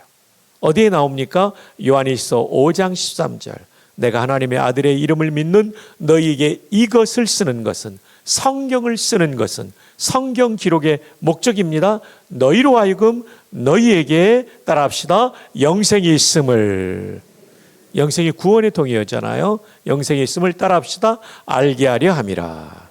어디에 나옵니까? 요한일서 5장 13절. 내가 하나님의 아들의 이름을 믿는 너희에게 이것을 쓰는 것은, 성경을 쓰는 것은 성경 기록의 목적입니다. 너희로 하여금 너희에게 따라합시다. 영생이 있음을, 영생이 구원의 통이었잖아요. 영생이 있음을 따라합시다. 알게 하려 함이라.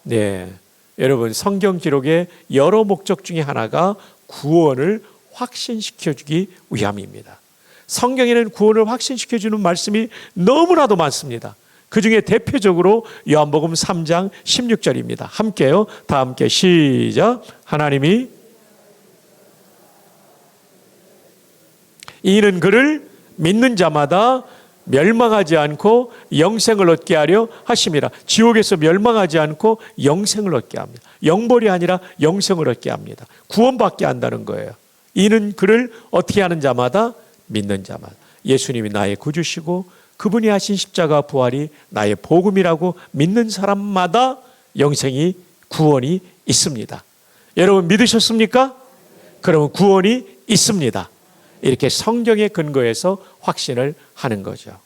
네, 여러분, 성경 기록의 여러 목적 중에 하나가 구원을 확신시켜주기 위함입니다. 성경에는 구원을 확신시켜주는 말씀이 너무나도 많습니다. 그 중에 대표적으로 요한복음 3장 16절입니다. 함께요. 다 함께 시작. 하나님이 이는 그를 믿는 자마다 멸망하지 않고 영생을 얻게 하려 하심이라. 지옥에서 멸망하지 않고 영생을 얻게 합니다. 영벌이 아니라 영생을 얻게 합니다. 구원받게 한다는 거예요. 이는 그를 어떻게 하는 자마다, 믿는 자마다. 예수님이 나의 구주시고 그분이 하신 십자가 부활이 나의 복음이라고 믿는 사람마다 영생이, 구원이 있습니다. 여러분 믿으셨습니까? 그러면 구원이 있습니다. 이렇게 성경에 근거해서 확신을 하는 거죠.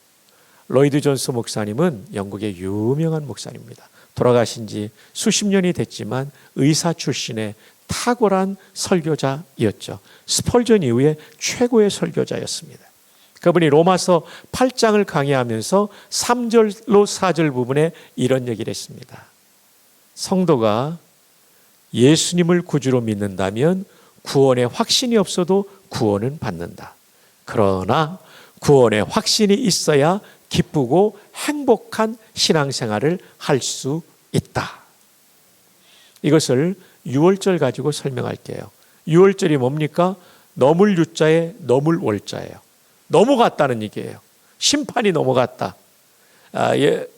로이드 존스 목사님은 영국의 유명한 목사님입니다. 돌아가신 지 수십 년이 됐지만 의사 출신의 탁월한 설교자였죠. 스펄전 이후에 최고의 설교자였습니다. 그분이 로마서 8장을 강의하면서 3절로 4절 부분에 이런 얘기를 했습니다. 성도가 예수님을 구주로 믿는다면 구원의 확신이 없어도 구원은 받는다. 그러나 구원의 확신이 있어야 기쁘고 행복한 신앙생활을 할 수 있다. 이것을 유월절 가지고 설명할게요. 유월절이 뭡니까? 넘을 유자에 넘을 월자예요. 넘어갔다는 얘기예요. 심판이 넘어갔다.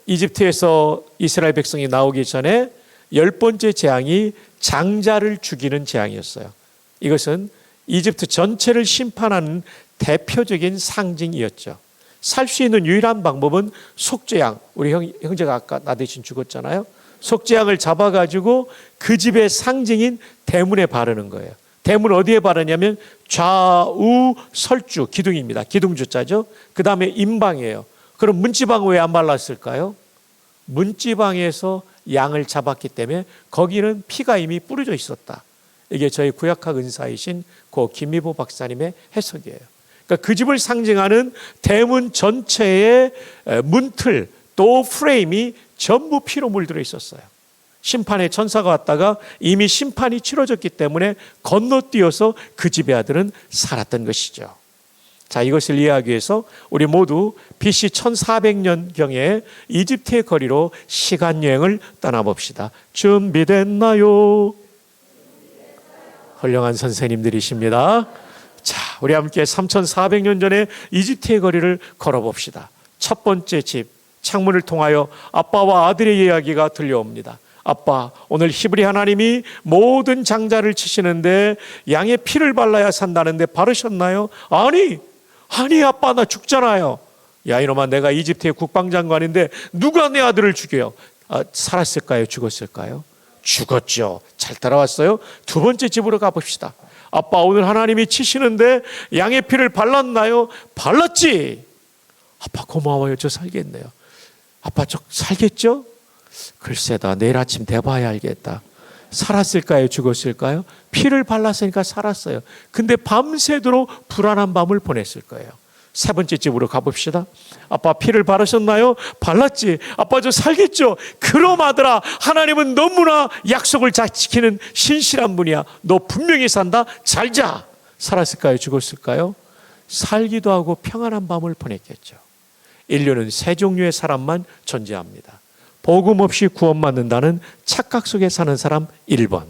이집트에서 이스라엘 백성이 나오기 전에 10번째 재앙이 장자를 죽이는 재앙이었어요. 이것은 이집트 전체를 심판하는 대표적인 상징이었죠. 살 수 있는 유일한 방법은 속죄양, 우리 형제가 아까 나 대신 죽었잖아요. 속죄양을 잡아가지고 그 집의 상징인 대문에 바르는 거예요. 대문 어디에 바르냐면 좌우 설주, 기둥입니다. 기둥주자죠. 그 다음에 임방이에요. 그럼 문지방 왜 안 발랐을까요? 문지방에서 양을 잡았기 때문에 거기는 피가 이미 뿌려져 있었다. 이게 저희 구약학 은사이신 고 김미보 박사님의 해석이에요. 그러니까 그 집을 상징하는 대문 전체의 문틀 또 프레임이 전부 피로 물들어 있었어요. 심판의 천사가 왔다가 이미 심판이 치러졌기 때문에 건너뛰어서 그 집의 아들은 살았던 것이죠. 자, 이것을 이해하기 위해서 우리 모두 BC 1400년경의 이집트의 거리로 시간여행을 떠나봅시다. 준비됐나요? 훌륭한 선생님들이십니다. 자, 우리 함께 3400년 전에 이집트의 거리를 걸어봅시다. 첫 번째 집, 창문을 통하여 아빠와 아들의 이야기가 들려옵니다. 아빠, 오늘 히브리 하나님이 모든 장자를 치시는데 양의 피를 발라야 산다는데 바르셨나요? 아니 아빠, 나 죽잖아요. 야, 이놈아, 내가 이집트의 국방장관인데 누가 내 아들을 죽여요? 살았을까요? 죽었을까요? 죽었죠. 잘 따라왔어요? 두 번째 집으로 가봅시다. 아빠, 오늘 하나님이 치시는데 양의 피를 발랐나요? 발랐지. 아빠, 고마워요. 저 살겠네요. 아빠, 저 살겠죠? 글쎄다, 내일 아침 돼봐야 알겠다. 살았을까요? 죽었을까요? 피를 발랐으니까 살았어요. 근데 밤새도록 불안한 밤을 보냈을 거예요. 세 번째 집으로 가봅시다. 아빠, 피를 바르셨나요? 발랐지. 아빠, 저 살겠죠? 그럼 아들아, 하나님은 너무나 약속을 잘 지키는 신실한 분이야. 너 분명히 산다. 잘 자. 살았을까요? 죽었을까요? 살기도 하고 평안한 밤을 보냈겠죠. 인류는 세 종류의 사람만 존재합니다. 복음 없이 구원받는다는 착각 속에 사는 사람 1번,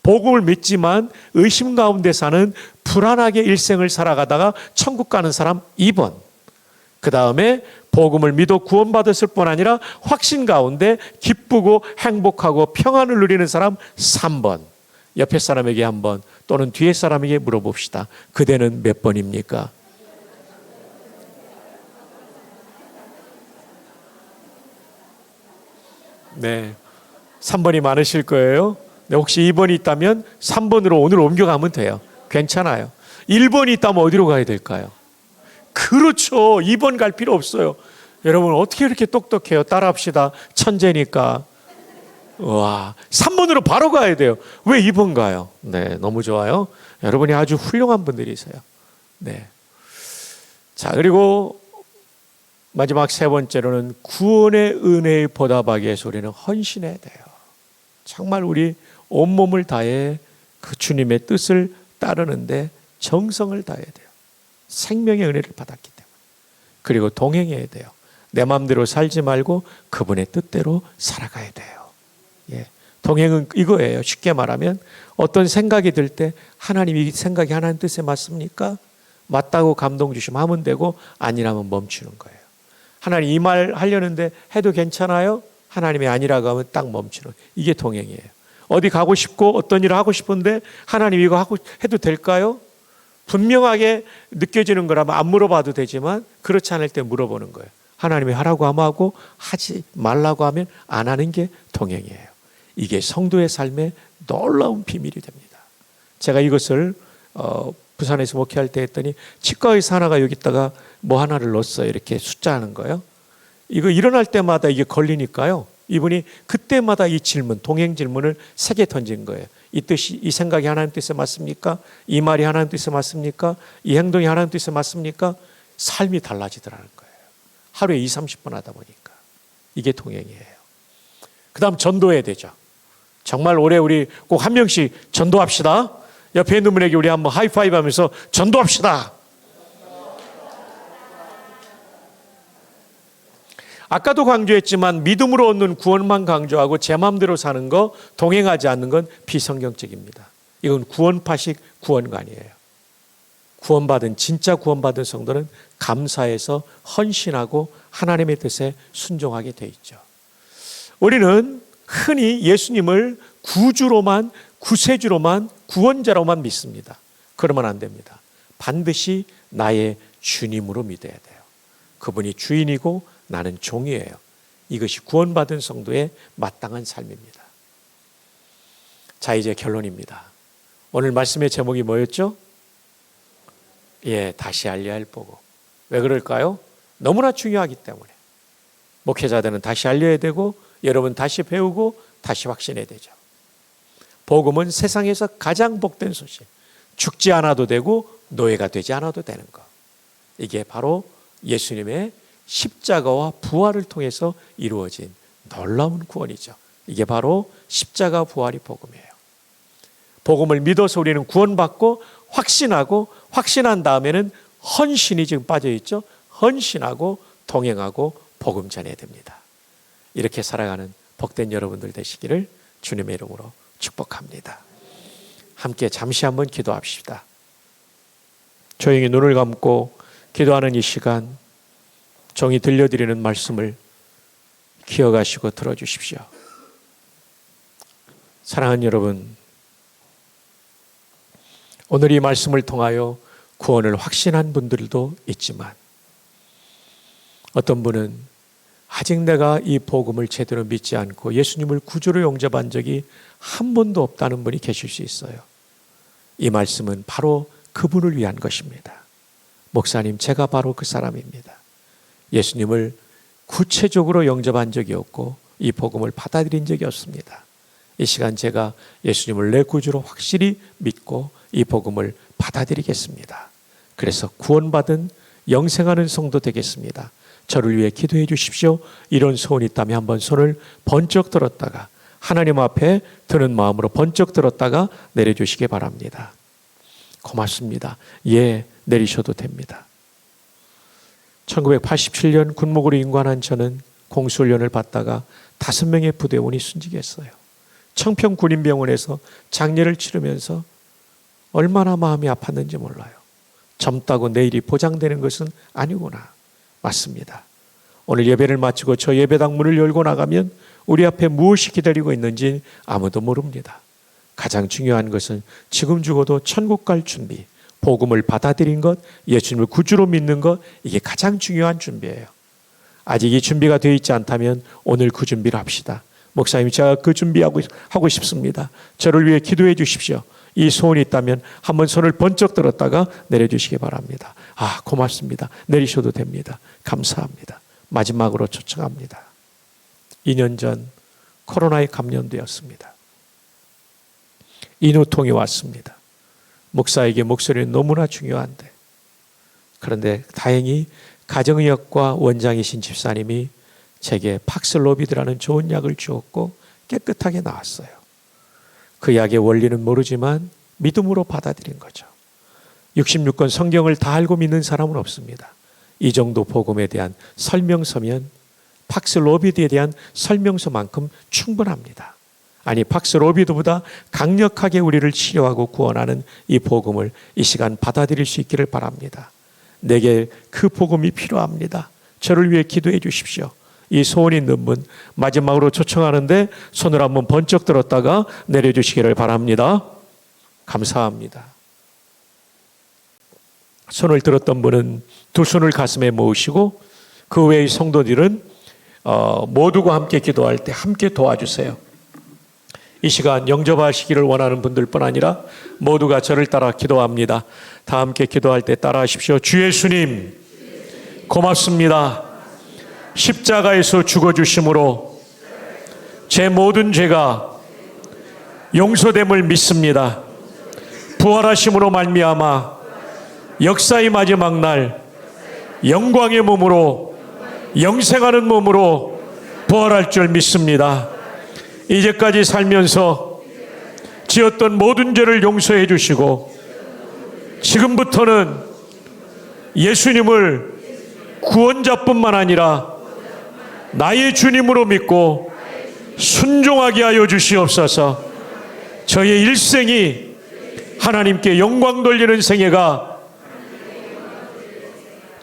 복음을 믿지만 의심 가운데 사는 불안하게 일생을 살아가다가 천국 가는 사람 2번, 그 다음에 복음을 믿어 구원받았을 뿐 아니라 확신 가운데 기쁘고 행복하고 평안을 누리는 사람 3번. 옆에 사람에게 한번 또는 뒤에 사람에게 물어봅시다. 그대는 몇 번입니까? 네, 3번이 많으실 거예요. 네, 혹시 2번이 있다면 3번으로 오늘 옮겨가면 돼요. 괜찮아요. 1번이 있다면 어디로 가야 될까요? 그렇죠. 2번 갈 필요 없어요. 여러분, 어떻게 이렇게 똑똑해요? 따라합시다. 천재니까. 와, 3번으로 바로 가야 돼요. 왜 2번 가요? 네, 너무 좋아요. 여러분이 아주 훌륭한 분들이세요. 네. 자, 그리고 마지막 세 번째로는 구원의 은혜에 보답하기 위해서 우리는 헌신해야 돼요. 정말 우리 온몸을 다해 그 주님의 뜻을 따르는데 정성을 다해야 돼요. 생명의 은혜를 받았기 때문에. 그리고 동행해야 돼요. 내 마음대로 살지 말고 그분의 뜻대로 살아가야 돼요. 예. 동행은 이거예요. 쉽게 말하면 어떤 생각이 들 때 하나님, 이 생각이 하나님 뜻에 맞습니까? 맞다고 감동 주시면 하면 되고 아니라면 멈추는 거예요. 하나님, 이 말 하려는데 해도 괜찮아요? 하나님이 아니라고 하면 딱 멈추는, 이게 동행이에요. 어디 가고 싶고 어떤 일을 하고 싶은데 하나님, 이거 하고 해도 될까요? 분명하게 느껴지는 거라면 안 물어봐도 되지만 그렇지 않을 때 물어보는 거예요. 하나님이 하라고 하면 하고 하지 말라고 하면 안 하는 게 동행이에요. 이게 성도의 삶의 놀라운 비밀이 됩니다. 제가 이것을 부산에서 목회할 때 했더니 치과 의사 하나가 여기다가 뭐 하나를 넣었어요. 이렇게 숫자하는 거예요. 이거 일어날 때마다 이게 걸리니까요. 이분이 그때마다 이 질문, 동행 질문을 3개 던진 거예요. 이 뜻이, 이 생각이 하나님 뜻에 맞습니까? 이 말이 하나님 뜻에 맞습니까? 이 행동이 하나님 뜻에 맞습니까? 삶이 달라지더라는 거예요. 하루에 20-30번 하다 보니까. 이게 동행이에요. 그 다음 전도해야 되죠. 정말 올해 우리 꼭 한 명씩 전도합시다. 옆에 있는 분에게 우리 한번 하이파이브 하면서 전도합시다. 아까도 강조했지만 믿음으로 얻는 구원만 강조하고 제 마음대로 사는 거, 동행하지 않는 건 비성경적입니다. 이건 구원파식 구원관이에요. 구원받은, 진짜 구원받은 성도는 감사해서 헌신하고 하나님의 뜻에 순종하게 돼 있죠. 우리는 흔히 예수님을 구주로만, 구세주로만, 구원자로만 믿습니다. 그러면 안 됩니다. 반드시 나의 주님으로 믿어야 돼요. 그분이 주인이고 나는 종이에요. 이것이 구원받은 성도의 마땅한 삶입니다. 자, 이제 결론입니다. 오늘 말씀의 제목이 뭐였죠? 다시 알려야 할 복음. 왜 그럴까요? 너무나 중요하기 때문에. 목회자들은 다시 알려야 되고, 여러분 다시 배우고 다시 확신해야 되죠. 복음은 세상에서 가장 복된 소식. 죽지 않아도 되고 노예가 되지 않아도 되는 것. 이게 바로 예수님의 십자가와 부활을 통해서 이루어진 놀라운 구원이죠. 이게 바로 십자가 부활이 복음이에요. 복음을 믿어서 우리는 구원받고 확신하고, 확신한 다음에는 헌신이 지금 빠져있죠. 헌신하고 동행하고 복음 전해야 됩니다. 이렇게 살아가는 복된 여러분들 되시기를 주님의 이름으로 축복합니다. 함께 잠시 한번 기도합시다. 조용히 눈을 감고 기도하는 이 시간, 종이 들려드리는 말씀을 기억하시고 들어주십시오. 사랑하는 여러분, 오늘 이 말씀을 통하여 구원을 확신한 분들도 있지만, 어떤 분은 아직 내가 이 복음을 제대로 믿지 않고 예수님을 구주로 영접한 적이 한 번도 없다는 분이 계실 수 있어요. 이 말씀은 바로 그분을 위한 것입니다. 목사님, 제가 바로 그 사람입니다. 예수님을 구체적으로 영접한 적이 없고 이 복음을 받아들인 적이 없습니다. 이 시간 제가 예수님을 내 구주로 확실히 믿고 이 복음을 받아들이겠습니다. 그래서 구원받은 영생하는 성도 되겠습니다. 저를 위해 기도해 주십시오. 이런 소원이 있다면 한번 손을 번쩍 들었다가, 하나님 앞에 드는 마음으로 번쩍 들었다가 내려주시기 바랍니다. 고맙습니다. 내리셔도 됩니다. 1987년 군목으로 임관한 저는 공수훈련을 받다가 5명의 부대원이 순직했어요. 청평군인병원에서 장례를 치르면서 얼마나 마음이 아팠는지 몰라요. 젊다고 내일이 보장되는 것은 아니구나. 맞습니다. 오늘 예배를 마치고 저 예배당 문을 열고 나가면 우리 앞에 무엇이 기다리고 있는지 아무도 모릅니다. 가장 중요한 것은 지금 죽어도 천국 갈 준비, 복음을 받아들인 것, 예수님을 구주로 믿는 것, 이게 가장 중요한 준비예요. 아직 이 준비가 되어 있지 않다면 오늘 그 준비를 합시다. 목사님, 제가 그 준비하고 싶습니다. 저를 위해 기도해 주십시오. 이 소원이 있다면 한번 손을 번쩍 들었다가 내려주시기 바랍니다. 고맙습니다. 내리셔도 됩니다. 감사합니다. 마지막으로 초청합니다. 2년 전 코로나에 감염되었습니다. 인후통이 왔습니다. 목사에게 목소리는 너무나 중요한데, 그런데 다행히 가정의학과 원장이신 집사님이 제게 팍슬로비드라는 좋은 약을 주었고 깨끗하게 나았어요. 그 약의 원리는 모르지만 믿음으로 받아들인 거죠. 66권 성경을 다 알고 믿는 사람은 없습니다. 이 정도 복음에 대한 설명서면 팍슬로비드에 대한 설명서만큼 충분합니다. 아니, 팍슬로비드보다 강력하게 우리를 치료하고 구원하는 이 복음을 이 시간 받아들일 수 있기를 바랍니다. 내게 그 복음이 필요합니다. 저를 위해 기도해 주십시오. 이 소원 있는 분 마지막으로 초청하는데 손을 한번 번쩍 들었다가 내려주시기를 바랍니다. 감사합니다. 손을 들었던 분은 두 손을 가슴에 모으시고, 그 외의 성도들은 모두가 함께 기도할 때 함께 도와주세요. 이 시간 영접하시기를 원하는 분들뿐 아니라 모두가 저를 따라 기도합니다. 다 함께 기도할 때 따라하십시오. 주 예수님, 고맙습니다. 십자가에서 죽어주심으로 제 모든 죄가 용서됨을 믿습니다. 부활하심으로 말미암아 역사의 마지막 날 영광의 몸으로, 영생하는 몸으로 부활할 줄 믿습니다. 이제까지 살면서 지었던 모든 죄를 용서해 주시고, 지금부터는 예수님을 구원자뿐만 아니라 나의 주님으로 믿고 순종하게 하여 주시옵소서. 저의 일생이 하나님께 영광 돌리는 생애가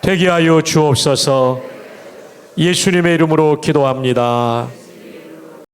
되게 하여 주옵소서. 예수님의 이름으로 기도합니다.